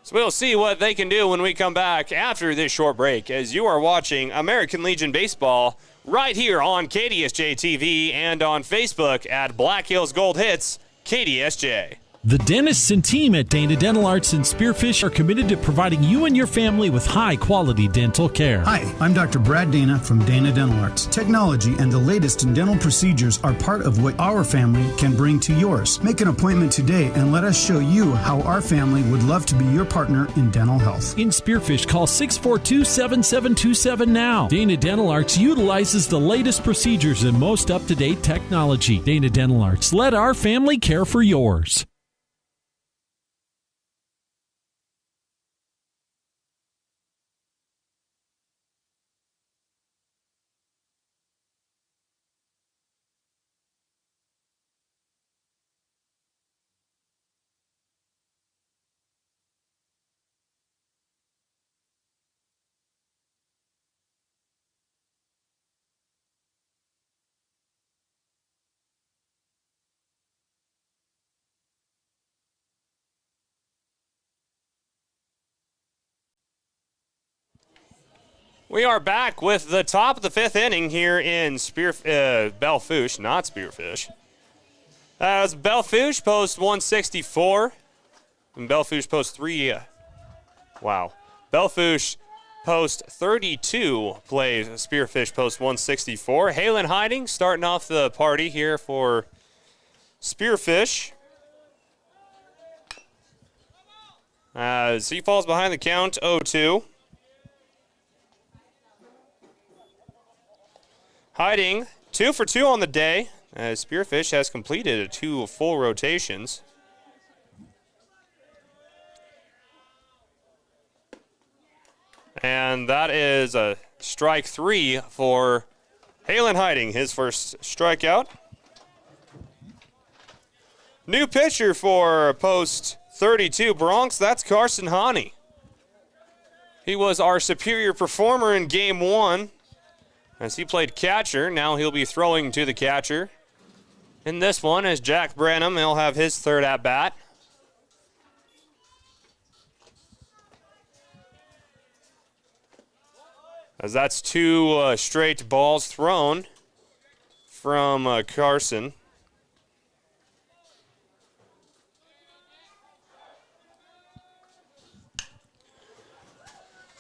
So we'll see what they can do when we come back after this short break, as you are watching American Legion Baseball right here on KDSJ-TV and on Facebook at Black Hills Gold Hits KDSJ. The dentists and team at Dana Dental Arts in Spearfish are committed to providing you and your family with high-quality dental care. Hi, I'm Dr. Brad Dana from Dana Dental Arts. Technology and the latest in dental procedures are part of what our family can bring to yours. Make an appointment today and let us show you how our family would love to be your partner in dental health. In Spearfish, call 642-7727 now. Dana Dental Arts utilizes the latest procedures and most up-to-date technology. Dana Dental Arts, let our family care for yours. We are back with the top of the 5th inning here in Belle Fourche, not Spearfish. As Belle Fourche post 164, and Belle Fourche post 3. Belle Fourche post 32 plays Spearfish post 164. Halen Hiding starting off the party here for Spearfish, as he falls behind the count 0-2. Hiding 2 for 2 on the day, as Spearfish has completed 2 full rotations. And that is a strike 3 for Halen Hiding, his first strikeout. New pitcher for post 32 Bronx, that's Carson Hani. He was our superior performer in game 1. As he played catcher, now he'll be throwing to the catcher. In this one, as Jack Branham, he'll have his 3rd at-bat. As that's 2 straight balls thrown from Carson.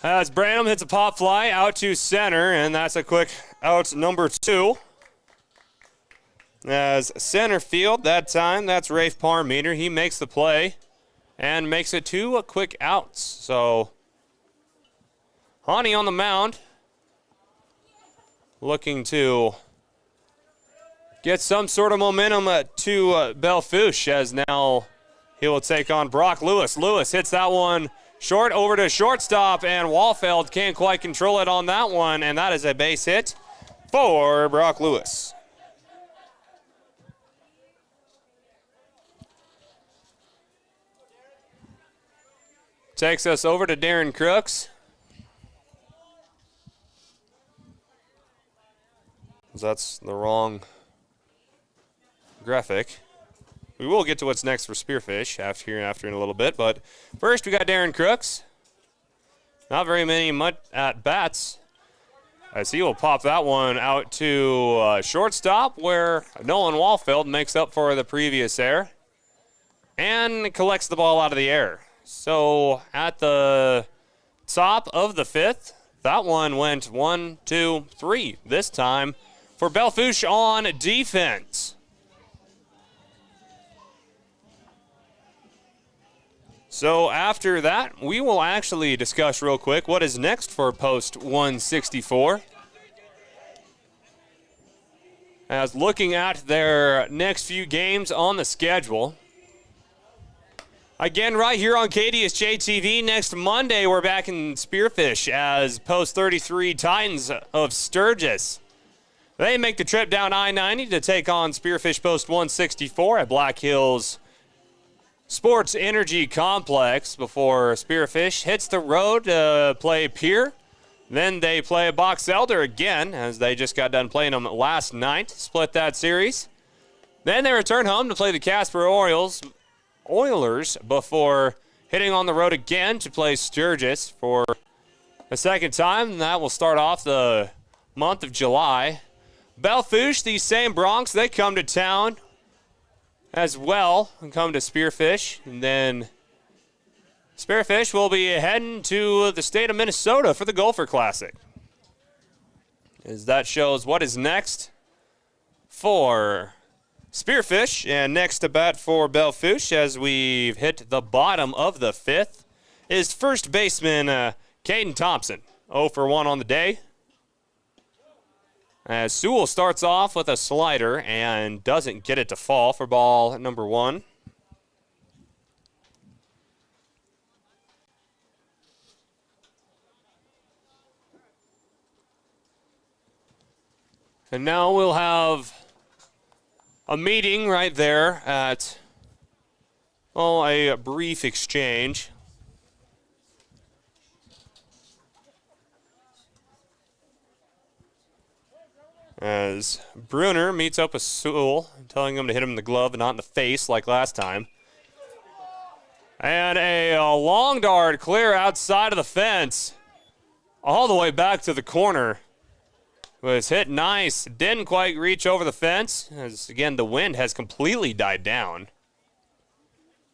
As Branham hits a pop fly out to center, and that's a quick out number 2. As center field that time, that's Rafe Parmeter. He makes the play and makes it 2 quick outs. So, Hani on the mound, looking to get some sort of momentum to Belle Fourche, as now he will take on Brock Lewis. Lewis hits that one short over to shortstop, and Wallfeld can't quite control it on that one, and that is a base hit for Brock Lewis. Takes us over to Darren Crooks. That's the wrong graphic. We will get to what's next for Spearfish after in a little bit, but first we got Darren Crooks. Not very many at-bats, as he will pop that one out to shortstop, where Nolan Wallfeld makes up for the previous error and collects the ball out of the air. So at the top of the 5th, that one went 1, 2, 3 this time for Belle Fourche on defense. So after that, we will actually discuss real quick what is next for post 164. As looking at their next few games on the schedule. Again, right here on KDSJ-TV, next Monday, we're back in Spearfish as Post 33 Titans of Sturgis. They make the trip down I-90 to take on Spearfish Post 164 at Black Hills Sports Energy Complex before Spearfish hits the road to play Pier. Then they play Box Elder again, as they just got done playing them last night, split that series. Then they return home to play the Casper Oilers before hitting on the road again to play Sturgis for a second time. And that will start off the month of July. Belle Fourche, these same Broncs, they come to town as well and come to Spearfish. And then Spearfish will be heading to the state of Minnesota for the Gopher Classic. As that shows what is next for Spearfish. And next to bat for Belle Fourche, as we've hit the bottom of the fifth, is first baseman Caden Thompson. 0 for 1 on the day. As Sewell starts off with a slider and doesn't get it to fall for ball number 1. And now we'll have a meeting right there at, well, a brief exchange. As Bruner meets up with Sewell, telling him to hit him in the glove and not in the face like last time. And a long dart clear outside of the fence, all the way back to the corner. Was hit nice, didn't quite reach over the fence, as again the wind has completely died down.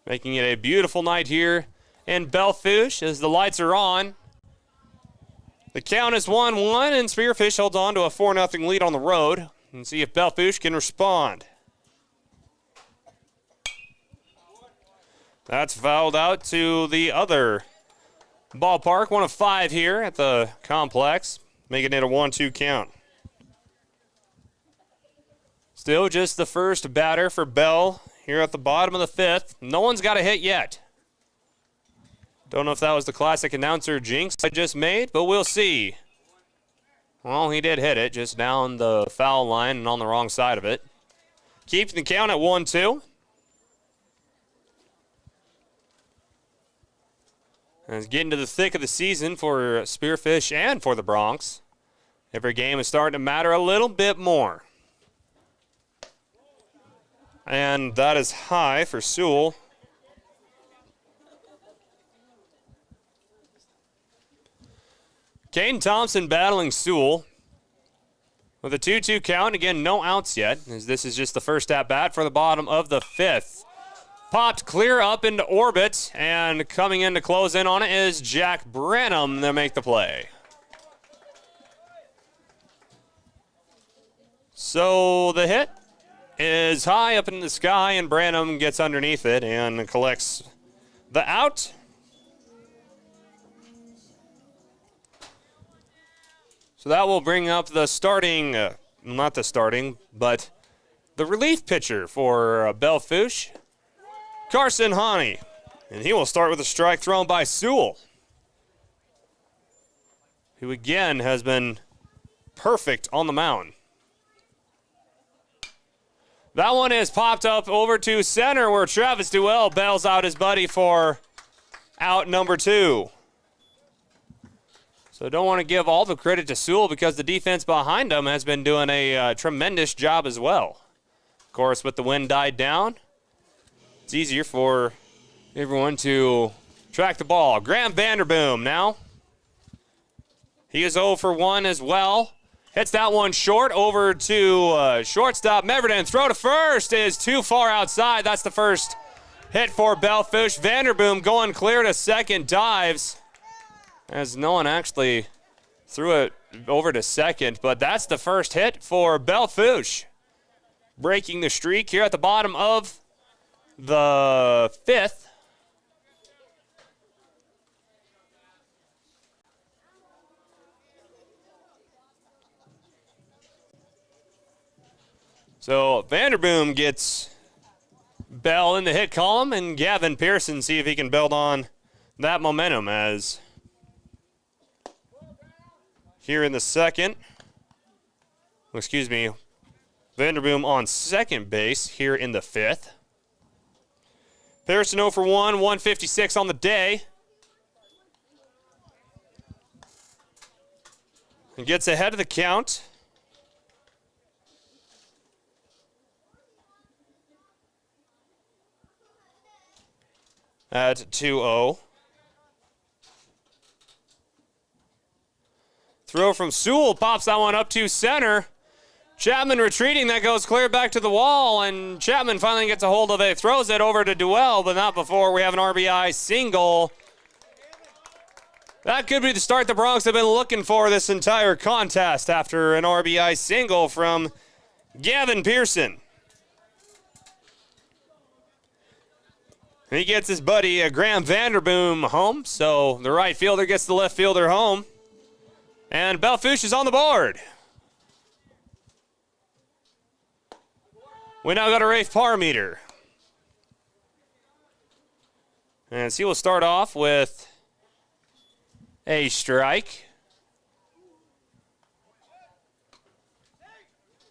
Making it a beautiful night here in Belle Fourche as the lights are on. The count is 1-1, and Spearfish holds on to a 4-0 lead on the road. And see if Belle Fourche can respond. That's fouled out to the other ballpark. 1 of 5 here at the complex, making it a 1-2 count. Still just the first batter for Belle here at the bottom of the fifth. No one's got a hit yet. Don't know if that was the classic announcer jinx I just made, but we'll see. Well, he did hit it just down the foul line and on the wrong side of it. Keeping the count at 1-2. And it's getting to the thick of the season for Spearfish and for the Broncs. Every game is starting to matter a little bit more. And that is high for Sewell. Caden Thompson battling Sewell with a 2-2 count. Again, no outs yet, as this is just the first at-bat for the bottom of the fifth. Popped clear up into orbit, and coming in to close in on it is Jack Branham to make the play. So the hit is high up in the sky, and Branham gets underneath it and collects the out. So that will bring up the starting, not the starting, but the relief pitcher for Belle Fourche, Carson Honey. And he will start with a strike thrown by Sewell, who again has been perfect on the mound. That one is popped up over to center where Travis Duell bails out his buddy for out number 2. So don't want to give all the credit to Sewell because the defense behind him has been doing a tremendous job as well. Of course, with the wind died down, it's easier for everyone to track the ball. Graham Vanderboom now. He is 0 for 1 as well. Hits that one short over to shortstop Meverden. Throw to first is too far outside. That's the first hit for Belle Fourche. Vanderboom going clear to second, dives, as no one actually threw it over to second. But that's the first hit for Belle Fourche, breaking the streak here at the bottom of the fifth. So Vanderboom gets Belle in the hit column, and Gavin Pearson see if he can build on that momentum as here in the second. Excuse me, Vanderboom on second base here in the fifth. Pearson 0 for 1, 156 on the day. And gets ahead of the count. At 2-0. Throw from Sewell, pops that one up to center. Chapman retreating, that goes clear back to the wall, and Chapman finally gets a hold of it, throws it over to Duell, but not before we have an RBI single. That could be the start the Bronx have been looking for this entire contest after an RBI single from Gavin Pearson. And he gets his buddy Graham Vanderboom home, so the right fielder gets the left fielder home. And Belle Fourche is on the board. We now got a Rafe par meter. And so we'll start off with a strike.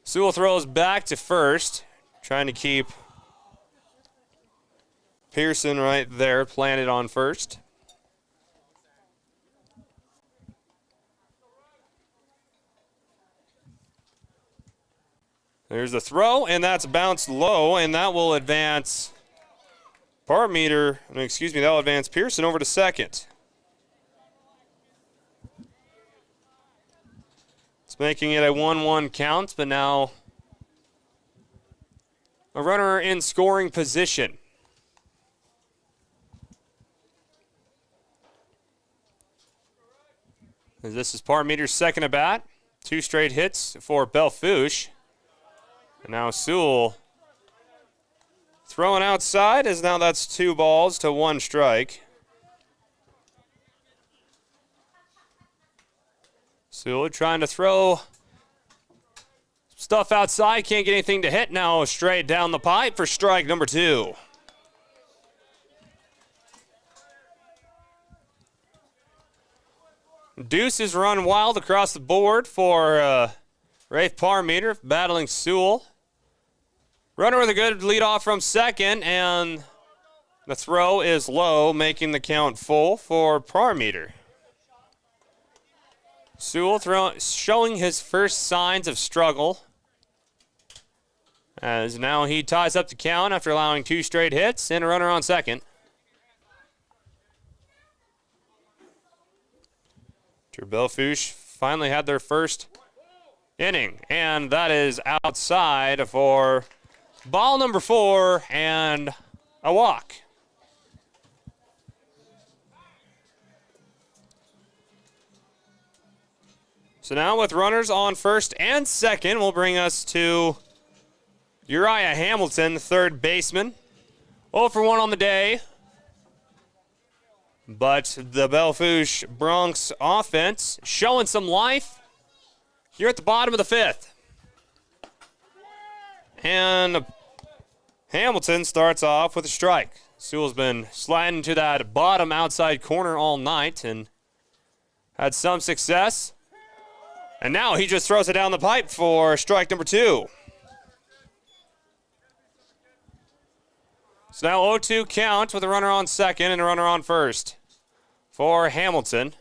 Sewell throws back to first, trying to keep Pearson right there, planted on first. There's the throw, and that's bounced low, and that will advance that will advance Pearson over to second. It's making it a 1-1 count, but now a runner in scoring position. As this is Parmeter's second at bat. 2 straight hits for Belle Fourche. And now Sewell throwing outside, as now that's 2 balls to 1 strike. Sewell trying to throw stuff outside, can't get anything to hit. Now straight down the pipe for strike number 2. Deuce is run wild across the board for Rafe Parmeter battling Sewell. Runner with a good leadoff from second, and the throw is low, making the count full for Parmeter. Sewell showing his first signs of struggle, as now he ties up the count after allowing 2 straight hits and a runner on second. Belle Fourche finally had their first inning, and that is outside for ball number 4 and a walk. So now with runners on first and second, will bring us to Uriah Hamilton, third baseman. 0 for 1 on the day. But the Belle Fourche Bronx offense showing some life here at the bottom of the 5th. And Hamilton starts off with a strike. Sewell's been sliding to that bottom outside corner all night and had some success. And now he just throws it down the pipe for strike number 2. So now 0-2 count with a runner on second and a runner on first for Hamilton.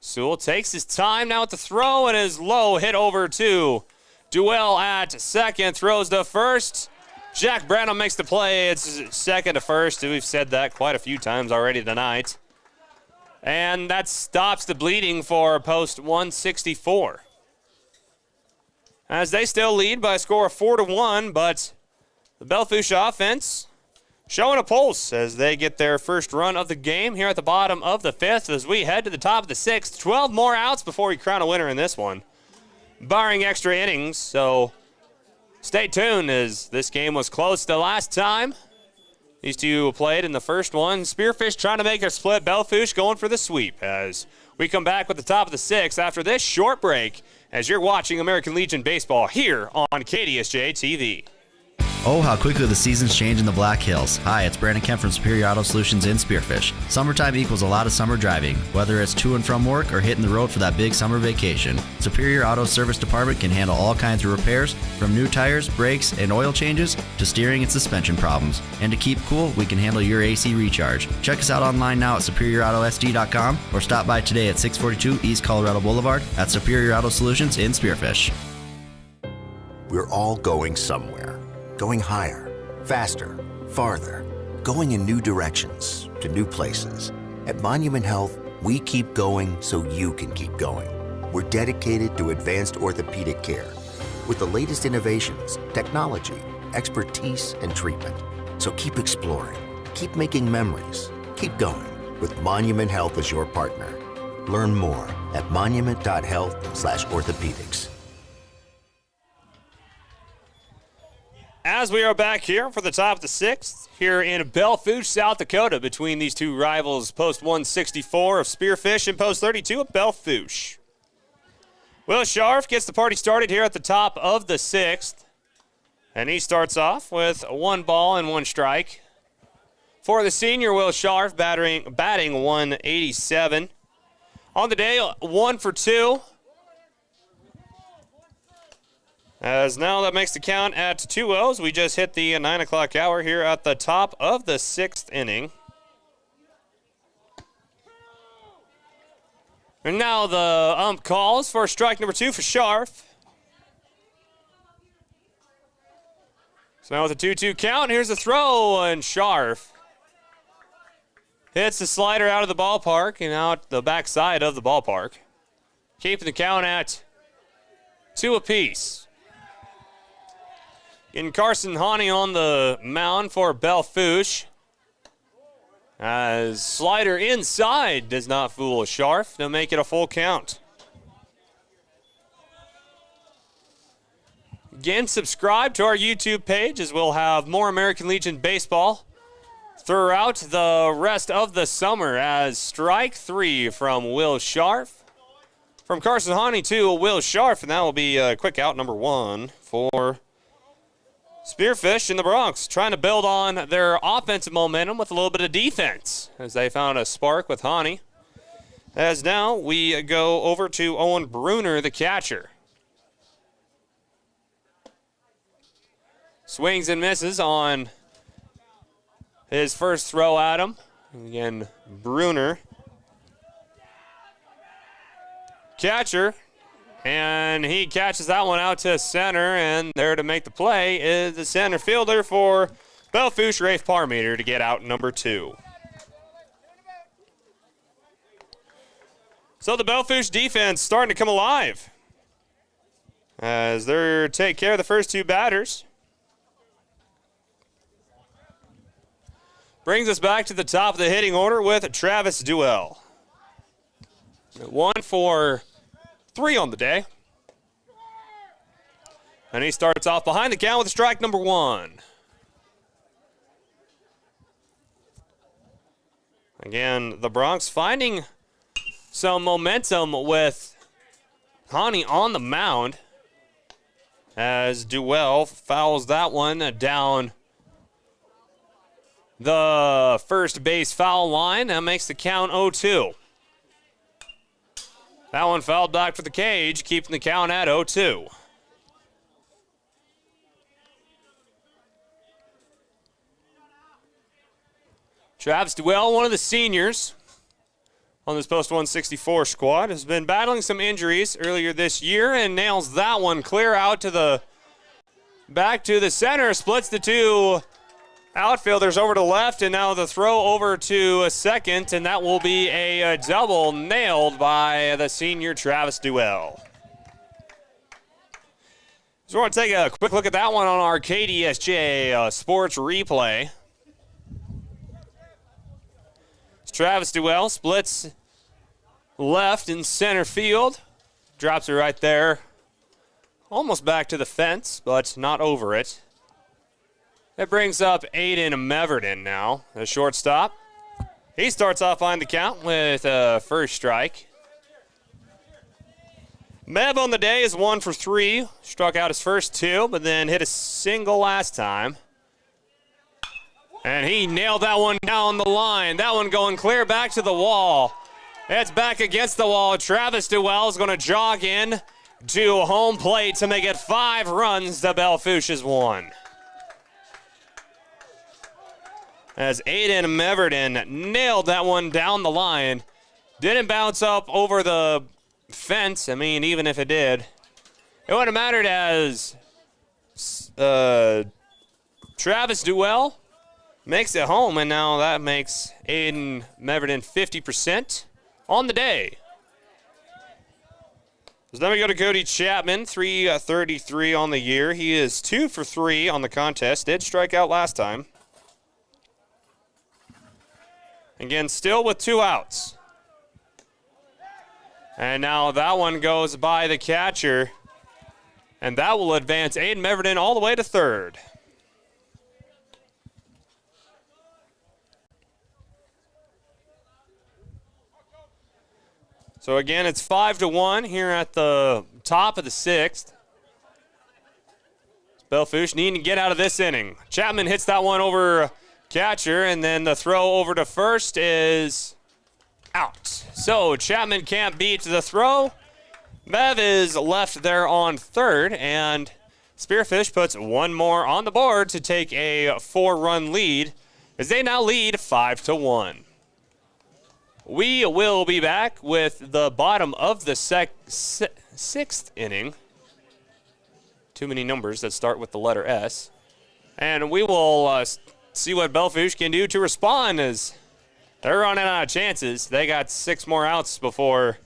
Sewell takes his time now at the throw and is low, hit over to Duell at second, throws to first. Jack Branham makes the play. It's second to first. We've said that quite a few times already tonight. And that stops the bleeding for post 164. As they still lead by a score of 4-1, but the Belle Fourche offense showing a pulse as they get their first run of the game here at the bottom of the 5th as we head to the top of the 6th. 12 more outs before we crown a winner in this one, barring extra innings. So stay tuned as this game was close the last time. These two played in the first one. Spearfish trying to make a split. Belle Fourche going for the sweep as We come back with the top of the 6th after this short break as you're watching American Legion Baseball here on KDSJ-TV. Oh, how quickly the seasons change in the Black Hills. Hi, it's Brandon Kemp from Superior Auto Solutions in Spearfish. Summertime equals a lot of summer driving, whether it's to and from work or hitting the road for that big summer vacation. Superior Auto Service Department can handle all kinds of repairs, from new tires, brakes, and oil changes to steering and suspension problems. And to keep cool, we can handle your AC recharge. Check us out online now at superioroutosd.com or stop by today at 642 East Colorado Boulevard at Superior Auto Solutions in Spearfish. We're all going somewhere. Going higher, faster, farther, going in new directions, to new places. At Monument Health, we keep going so you can keep going. We're dedicated to advanced orthopedic care with the latest innovations, technology, expertise, and treatment. So keep exploring, keep making memories, keep going with Monument Health as your partner. Learn more at monument.health/orthopedics. As we are back here for the top of the 6th, here in Belle, Fourche, South Dakota, between these two rivals, post 164 of Spearfish and post 32 of Belle Fourche. Will Scharf gets the party started here at the top of the 6th, and he starts off with 1 ball and 1 strike. For the senior, Will Scharf batting 187. On the day, 1 for 2. As now that makes the count at 2-0. We just hit the 9 o'clock hour here at the top of the 6th inning. And now the ump calls for strike number 2 for Scharf. So now with a 2-2 count, here's the throw, and Scharf hits the slider out of the ballpark and out the backside of the ballpark, keeping the count at 2 apiece. In Carson Hawley on the mound for Belle Fourche. As slider inside does not fool Scharf to make it a full count. Again, subscribe to our YouTube page as we'll have more American Legion baseball throughout the rest of the summer as strike 3 from Will Scharf. From Carson Hawley to Will Scharf, and that will be quick out number 1 for Spearfish in the Bronx, trying to build on their offensive momentum with a little bit of defense as they found a spark with Hawley. As now we go over to Owen Bruner, the catcher. Swings and misses on his first throw at him. Again, Bruner, catcher. And he catches that one out to center, and there to make the play is the center fielder for Belle Fourche, Rafe Parmeter, to get out number 2. So the Belle Fourche defense starting to come alive as they take care of the first 2 batters. Brings us back to the top of the hitting order with Travis Duell. 1 for 3 on the day. And he starts off behind the count with strike number 1. Again, the Bronx finding some momentum with Hawley on the mound as Duell fouls that one down the first base foul line. That makes the count 0-2. That one fouled back for the cage, keeping the count at 0-2. Travis Duell, one of the seniors on this post 164 squad, has been battling some injuries earlier this year and nails that one clear out to the back to the center, splits the 2 outfielders over to left, and now the throw over to a second, and that will be a double nailed by the senior Travis Duell. So we're going to take a quick look at that one on our KDSJ Sports replay. Travis Duell splits left in center field, drops it right there, almost back to the fence, but not over it. That brings up Aiden Meverton now, the shortstop. He starts off on the count with a first strike. Mev on the day is 1 for 3. Struck out his first 2, but then hit a single last time. And he nailed that one down the line. That one going clear back to the wall. It's back against the wall. Travis Duell is going to jog in to home plate to make it 5 runs to Belle Fourche's 1. As Aiden Meverden nailed that one down the line. Didn't bounce up over the fence. I mean, even if it did, it wouldn't have mattered as Travis Duell makes it home, and now that makes Aiden Meverden 50% on the day. So then we go to Cody Chapman, 333 on the year. He is 2 for 3 on the contest. Did strike out last time. Again, still with 2 outs. And now that one goes by the catcher. And that will advance Aiden Meverden all the way to third. So again, it's 5-1 here at the top of the 6th. Belle Fourche needing to get out of this inning. Chapman hits that one over catcher, and then the throw over to first is out. So Chapman can't beat the throw. Mev is left there on third, and Spearfish puts one more on the board to take a 4-run lead as they now lead 5-1. We will be back with the bottom of the 6th inning. Too many numbers that start with the letter S. And we will see what Belle Fourche can do to respond as they're running out of chances. They got 6 more outs before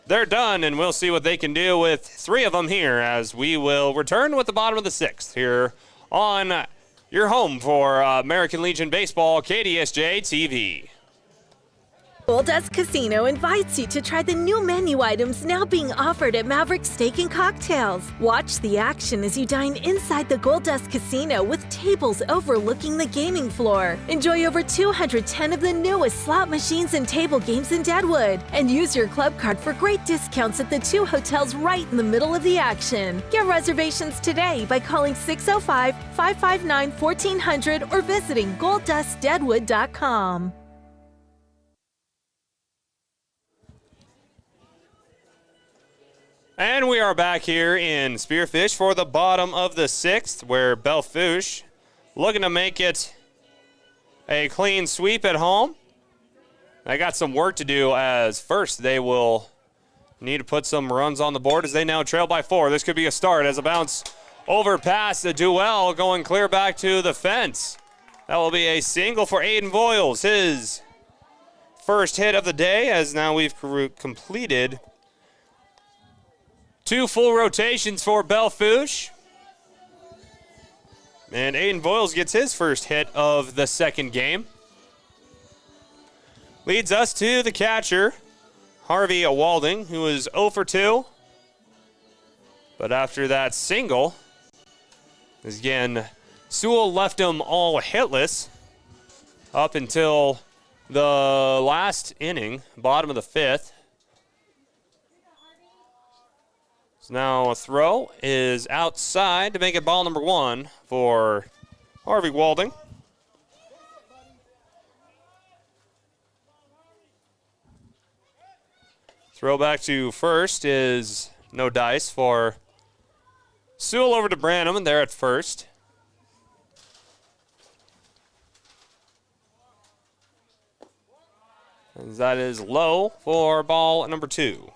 they're done, and we'll see what they can do with 3 of them here as we will return with the bottom of the 6th here on your home for American Legion Baseball, KDSJ-TV. Goldust Casino invites you to try the new menu items now being offered at Maverick Steak and Cocktails. Watch the action as you dine inside the Goldust Casino with tables overlooking the gaming floor. Enjoy over 210 of the newest slot machines and table games in Deadwood. And use your club card for great discounts at the 2 hotels right in the middle of the action. Get reservations today by calling 605-559-1400 or visiting goldustdeadwood.com. And we are back here in Spearfish for the bottom of the 6th, where Belle Fourche looking to make it a clean sweep at home. They got some work to do as first they will need to put some runs on the board as they now trail by 4. This could be a start as a bounce over past the Duell going clear back to the fence. That will be a single for Aiden Voiles, his first hit of the day, as now we've completed 2 full rotations for Belle Fourche. And Aiden Voiles gets his first hit of the 2nd game. Leads us to the catcher, Harvey Walding, who is 0 for 2. But after that single, again, Sewell left him all hitless up until the last inning, bottom of the 5th. So now a throw is outside to make it ball number 1 for Harvey Walding. Throw back to first is no dice for Sewell over to Branham, and they're at first. And that is low for ball number 2.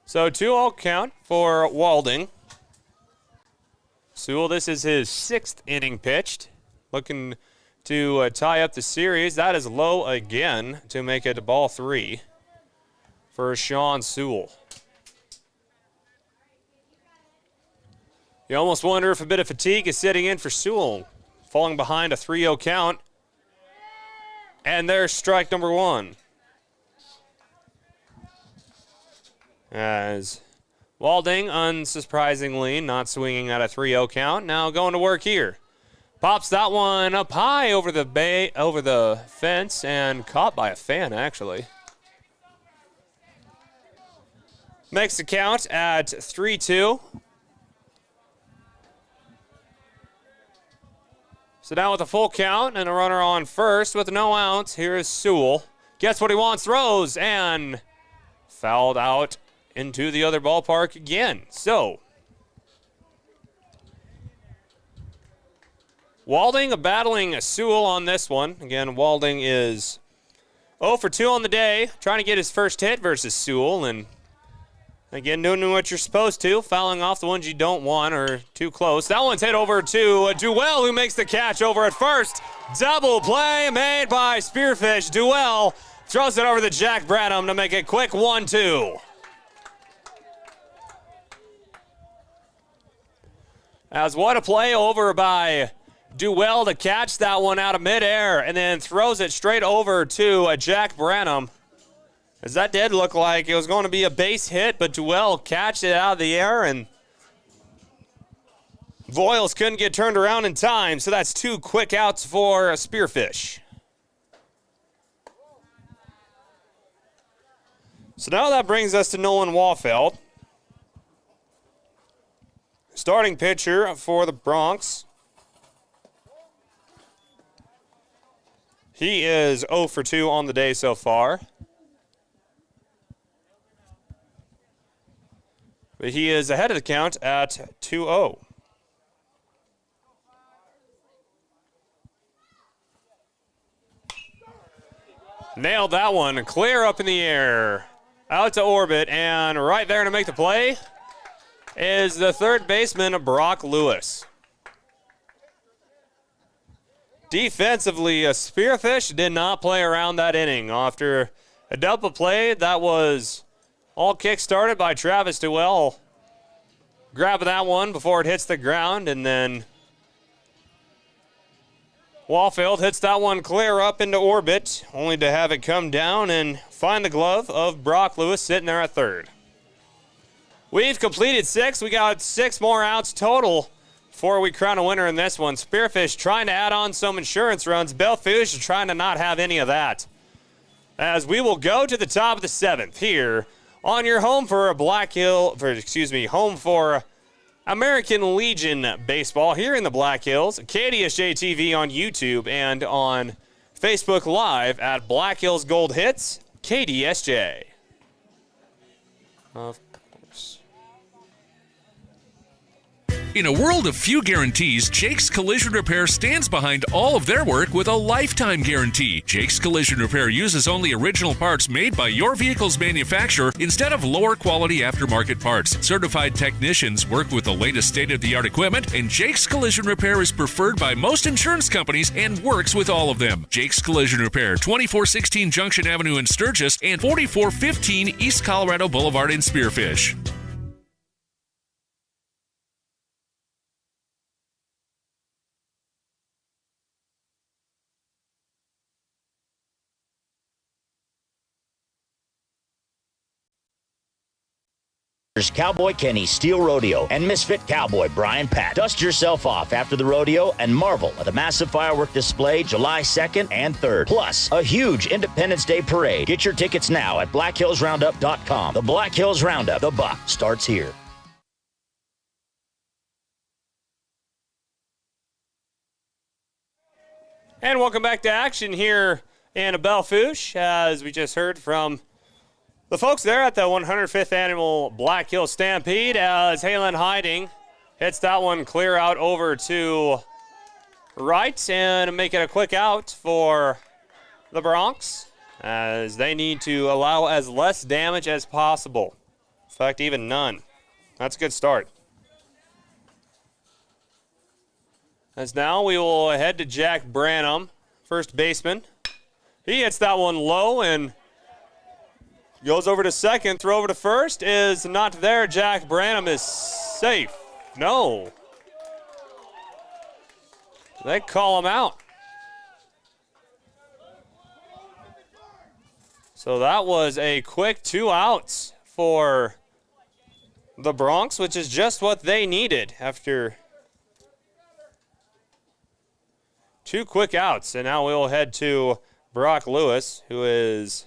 So 2-0 count for Walding. Sewell, this is his 6th inning pitched. Looking to tie up the series. That is low again to make it ball 3 for Sean Sewell. You almost wonder if a bit of fatigue is setting in for Sewell. Falling behind a 3-0 count. And there's strike number 1. As Walding, unsurprisingly, not swinging at a 3-0 count. Now going to work here. Pops that one up high over the fence and caught by a fan, actually. Makes the count at 3-2. So now with a full count and a runner on first with no outs, here is Sewell. Gets what he wants, throws, and fouled out into the other ballpark again. So, Walding battling Sewell on this one. Again, Walding is 0 for 2 on the day, trying to get his first hit versus Sewell, and again, doing what you're supposed to, fouling off the ones you don't want or too close. That one's hit over to Duell, who makes the catch over at first. Double play made by Spearfish. Duell throws it over to Jack Branham to make it quick 1-2. As what a play over by Duell to catch that one out of midair and then throws it straight over to Jack Branham. As that did look like it was going to be a base hit, but Duell catched it out of the air, and Voiles couldn't get turned around in time, so that's 2 quick outs for Spearfish. So now that brings us to Nolan Wallfeld. Starting pitcher for the Bronx. He is 0 for 2 on the day so far. But he is ahead of the count at 2-0. Nailed that one. Clear up in the air. Out to orbit. And right there to make the play is the third baseman, Brock Lewis. Defensively, Spearfish did not play around that inning. After a double play that was all kick-started by Travis Duell. Grabbing that one before it hits the ground, and then Wallfield hits that one clear up into orbit, only to have it come down and find the glove of Brock Lewis sitting there at third. We've completed 6. We got 6 more outs total before we crown a winner in this one. Spearfish trying to add on some insurance runs. Belle Fourche trying to not have any of that. As we will go to the top of the 7th here on your home for home for American Legion baseball here in the Black Hills. KDSJ-TV on YouTube and on Facebook Live at Black Hills Gold Hits, KDSJ. Of course. In a world of few guarantees, Jake's Collision Repair stands behind all of their work with a lifetime guarantee. Jake's Collision Repair uses only original parts made by your vehicle's manufacturer instead of lower quality aftermarket parts. Certified technicians work with the latest state-of-the-art equipment, and Jake's Collision Repair is preferred by most insurance companies and works with all of them. Jake's Collision Repair, 2416 Junction Avenue in Sturgis and 4415 East Colorado Boulevard in Spearfish. Cowboy Kenny Steel Rodeo and Misfit Cowboy Brian Pat. Dust yourself off after the rodeo and marvel at the massive firework display July 2nd and 3rd. Plus, a huge Independence Day parade. Get your tickets now at blackhillsroundup.com. The Black Hills Roundup, the buck starts here. And welcome back to action here in Belle Fourche, as we just heard from the folks there at the 105th Annual Black Hill Stampede, as Halen Hiding hits that one clear out over to right and make it a quick out for the Bronx, as they need to allow as less damage as possible. In fact, even none. That's a good start. As now we will head to Jack Branham, first baseman. He hits that one low and goes over to second. Throw over to first is not there. Jack Branham is safe. No. They call him out. So that was a quick 2 outs for the Bronx, which is just what they needed after 2 quick outs, and now we'll head to Brock Lewis, who is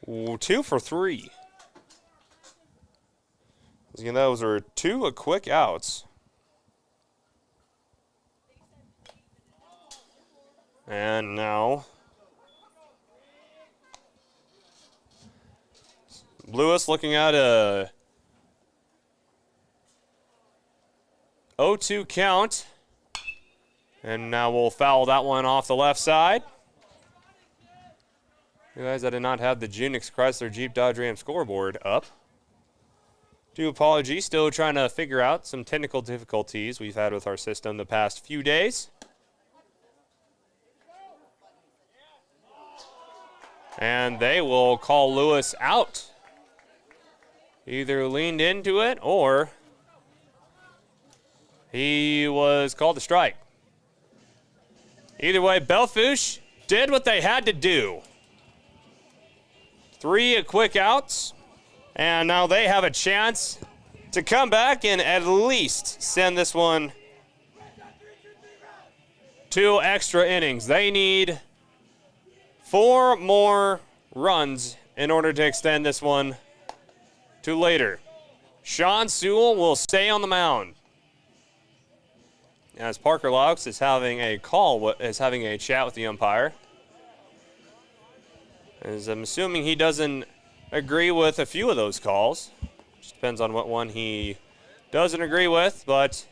2 for 3. Again, those are 2 quick outs. And now Lewis looking at a 0-2 count. And now we'll foul that one off the left side. You guys, I did not have the Junix Chrysler Jeep Dodge Ram scoreboard up. Due apologies, still trying to figure out some technical difficulties we've had with our system the past few days. And they will call Lewis out. Either leaned into it or he was called a strike. Either way, Belle Fourche did what they had to do. 3 quick outs, and now they have a chance to come back and at least send this one 2 extra innings. They need 4 more runs in order to extend this one to later. Sean Sewell will stay on the mound, as Parker Laux is having a chat with the umpire. As I'm assuming he doesn't agree with a few of those calls. Just depends on what one he doesn't agree with, but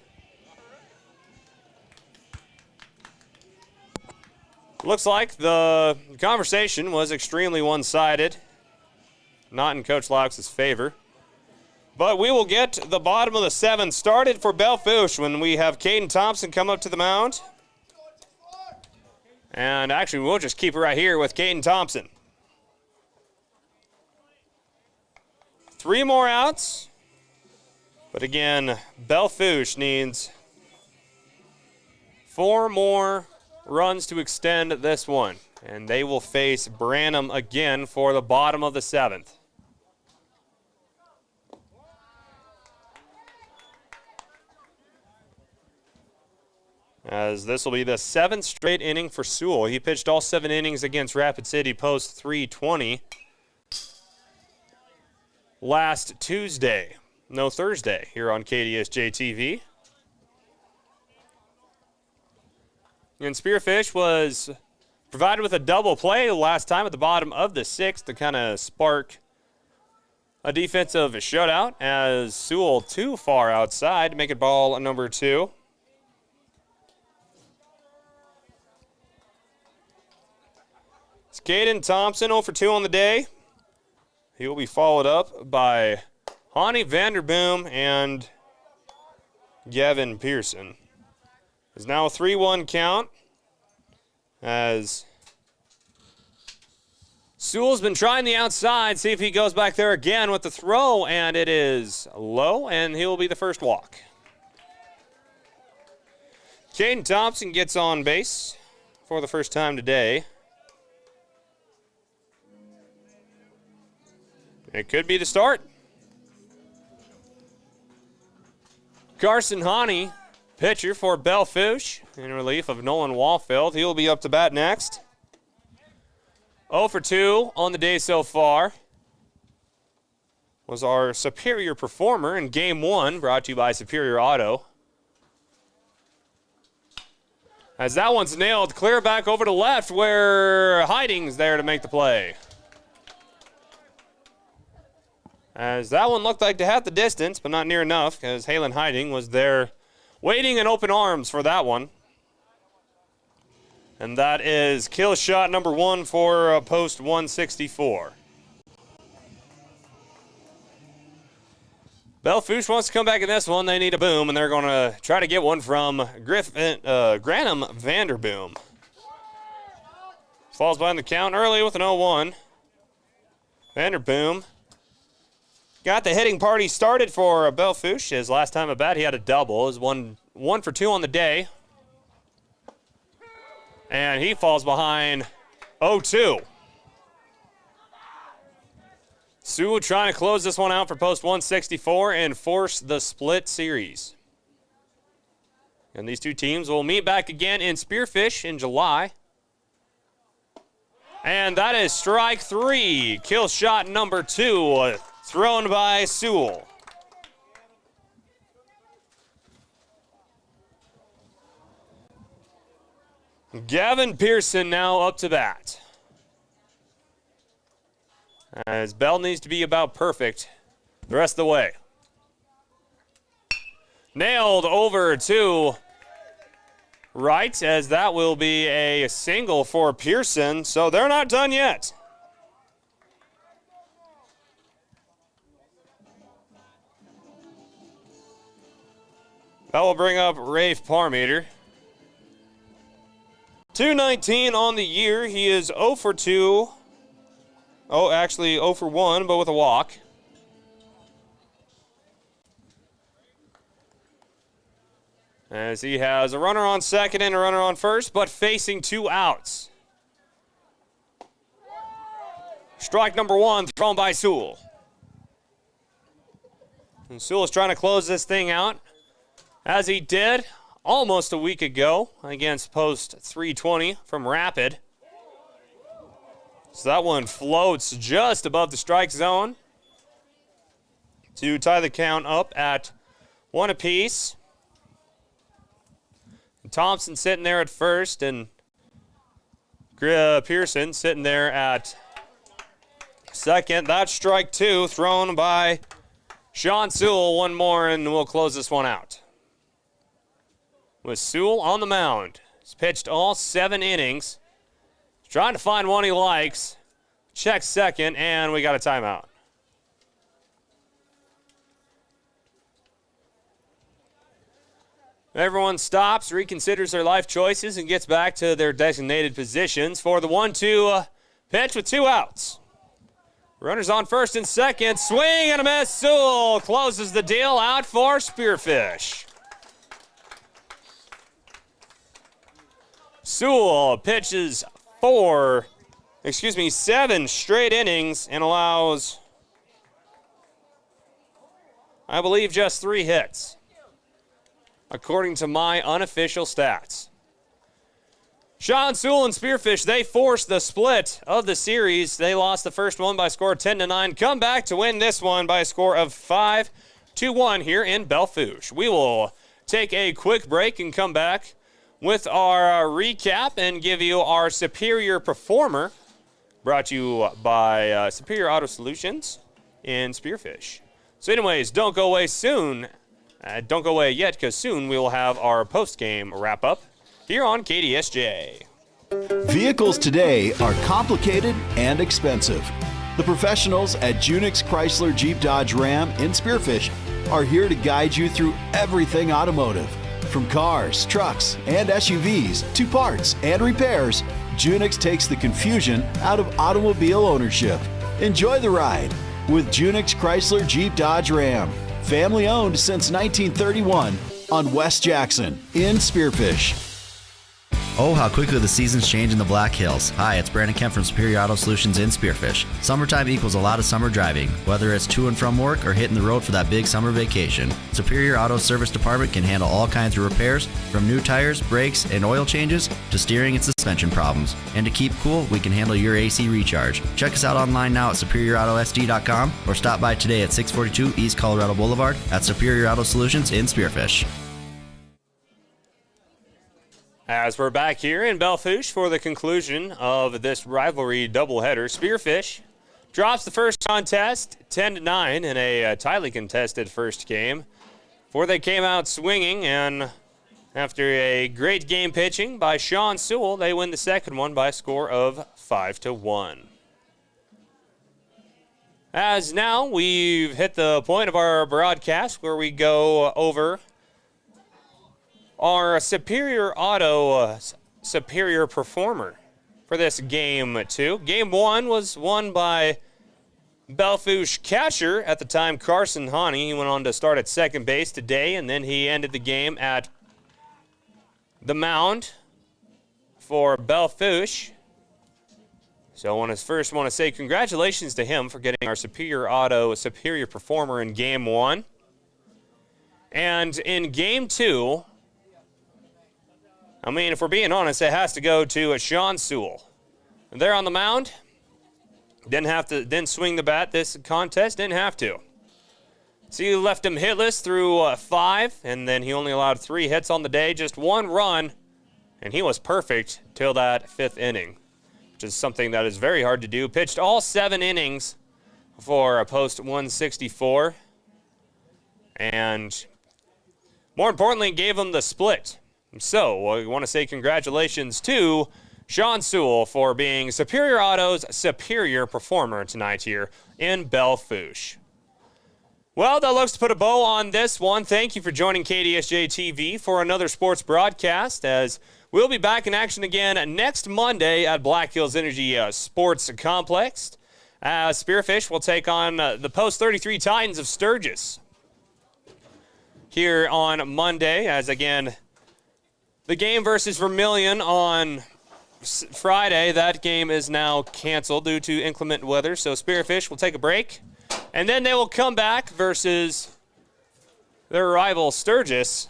looks like the conversation was extremely one-sided, not in Coach Laux' favor. But we will get the bottom of the 7th started for Belle Fourche when we have Caden Thompson come up to the mound. And actually, we'll just keep it right here with Caden Thompson. 3 more outs. But again, Belle Fourche needs 4 more runs to extend this one. And they will face Branham again for the bottom of the 7th. As this will be the 7th straight inning for Sewell. He pitched all 7 innings against Rapid City post 320 last Thursday here on KDSJ-TV. And Spearfish was provided with a double play last time at the bottom of the 6th to kind of spark a defensive shutout, as Sewell too far outside to make it ball number 2. Caden Thompson 0 for 2 on the day. He will be followed up by Hani Vanderboom and Gavin Pearson. It's now a 3-1 count, as Sewell's been trying the outside, see if he goes back there again with the throw, and it is low, and he will be the first walk. Caden Thompson gets on base for the first time today. It could be the start. Carson Hani, pitcher for Belle Fourche, in relief of Nolan Wallfield. He will be up to bat next. 0 for 2 on the day so far. Was our superior performer in Game 1, brought to you by Superior Auto. As that one's nailed, clear back over to left, where Hiding's there to make the play. As that one looked like to have the distance, but not near enough, because Halen Hiding was there waiting in open arms for that one. And that is kill shot number 1 for post 164. Belle Fourche wants to come back in this one. They need a boom, and they're going to try to get one from Granham Vanderboom. Falls behind the count early with an 0-1. Vanderboom got the hitting party started for Belle Fourche. His last time at bat, he had a double. It was 1 for 2 on the day. And he falls behind 0-2. Sewell trying to close this one out for post 164 and force the split series. And these two teams will meet back again in Spearfish in July. And that is strike 3. Kill shot number 2, thrown by Sewell. Gavin Pearson now up to bat. As Belle needs to be about perfect the rest of the way. Nailed over to right, as that will be a single for Pearson, so they're not done yet. That will bring up Rafe Parmeter. 219 on the year. He is 0 for 2. Oh, actually 0 for 1, but with a walk. As he has a runner on second and a runner on first, but facing 2 outs. Strike number 1, thrown by Sewell. And Sewell is trying to close this thing out, as he did almost a week ago against post 320 from Rapid. So that one floats just above the strike zone to tie the count up at 1 apiece. Thompson sitting there at first, and Pearson sitting there at second. That's strike 2, thrown by Sean Sewell. One more, and we'll close this one out. With Sewell on the mound. He's pitched all 7 innings. Trying to find one he likes. Check second, and we got a timeout. Everyone stops, reconsiders their life choices, and gets back to their designated positions for the 1-2 pitch with 2 outs. Runners on first and second. Swing and a miss. Sewell closes the deal out for Spearfish. Sewell pitches 7 straight innings and allows, I believe, just 3 hits, according to my unofficial stats. Sean Sewell and Spearfish, they forced the split of the series. They lost the first one by a score of 10-9. Come back to win this one by a score of 5-1 here in Belle Fourche. We will take a quick break and come back with our recap and give you our Superior Performer, brought to you by Superior Auto Solutions in Spearfish. So anyways, don't go away soon. Don't go away yet, because soon we will have our post-game wrap-up here on KDSJ. Vehicles today are complicated and expensive. The professionals at Junix Chrysler Jeep Dodge Ram in Spearfish are here to guide you through everything automotive. From cars, trucks, and SUVs to parts and repairs, Junix takes the confusion out of automobile ownership. Enjoy the ride with Junix Chrysler Jeep Dodge Ram. Family owned since 1931 on West Jackson in Spearfish. Oh, how quickly the seasons change in the Black Hills. Hi, it's Brandon Kemp from Superior Auto Solutions in Spearfish. Summertime equals a lot of summer driving, whether it's to and from work or hitting the road for that big summer vacation. Superior Auto Service Department can handle all kinds of repairs, from new tires, brakes, and oil changes to steering and suspension problems. And to keep cool, we can handle your AC recharge. Check us out online now at superiораutosd.com or stop by today at 642 East Colorado Boulevard at Superior Auto Solutions in Spearfish. As we're back here in Belle Fourche for the conclusion of this rivalry doubleheader, Spearfish drops the first contest 10-9 in a tightly contested first game, before they came out swinging, and after a great game pitching by Sean Sewell, they win the second one by a score of 5-1. As now we've hit the point of our broadcast where we go over our Superior Auto Superior Performer for this Game 2. Game 1 was won by Belle Fourche catcher at the time, Carson Haney. He went on to start at second base today, and then he ended the game at the mound for Belle Fourche. So I first want to say congratulations to him for getting our Superior Auto Superior Performer in Game 1. And in Game 2, I mean, if we're being honest, it has to go to Sean Sewell. There on the mound. Didn't swing the bat this contest. Didn't have to. So you left him hitless through 5, and then he only allowed 3 hits on the day, just 1 run, and he was perfect till that 5th inning, which is something that is very hard to do. Pitched all 7 innings for a post 164, and more importantly, gave him the split. So we want to say congratulations to Sean Sewell for being Superior Auto's superior performer tonight here in Belle Fourche. Well, that looks to put a bow on this one. Thank you for joining KDSJ-TV for another sports broadcast, as we'll be back in action again next Monday at Black Hills Energy Sports Complex. Spearfish will take on the Post 33 Titans of Sturgis here on Monday, as again, the game versus Vermilion on Friday, that game is now canceled due to inclement weather, so Spearfish will take a break, and then they will come back versus their rival Sturgis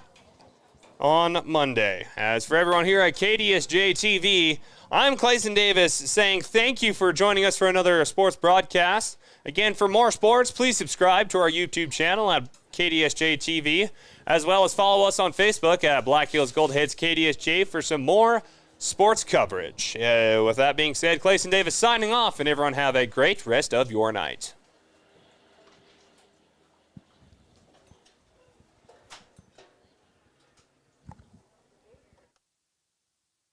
on Monday. As for everyone here at KDSJ-TV, I'm Clayson Davis saying thank you for joining us for another sports broadcast. Again, for more sports, please subscribe to our YouTube channel at KDSJ-TV, as well as follow us on Facebook at Black Hills Gold Hits KDSJ for some more sports coverage. With that being said, Clayson Davis signing off, and everyone have a great rest of your night.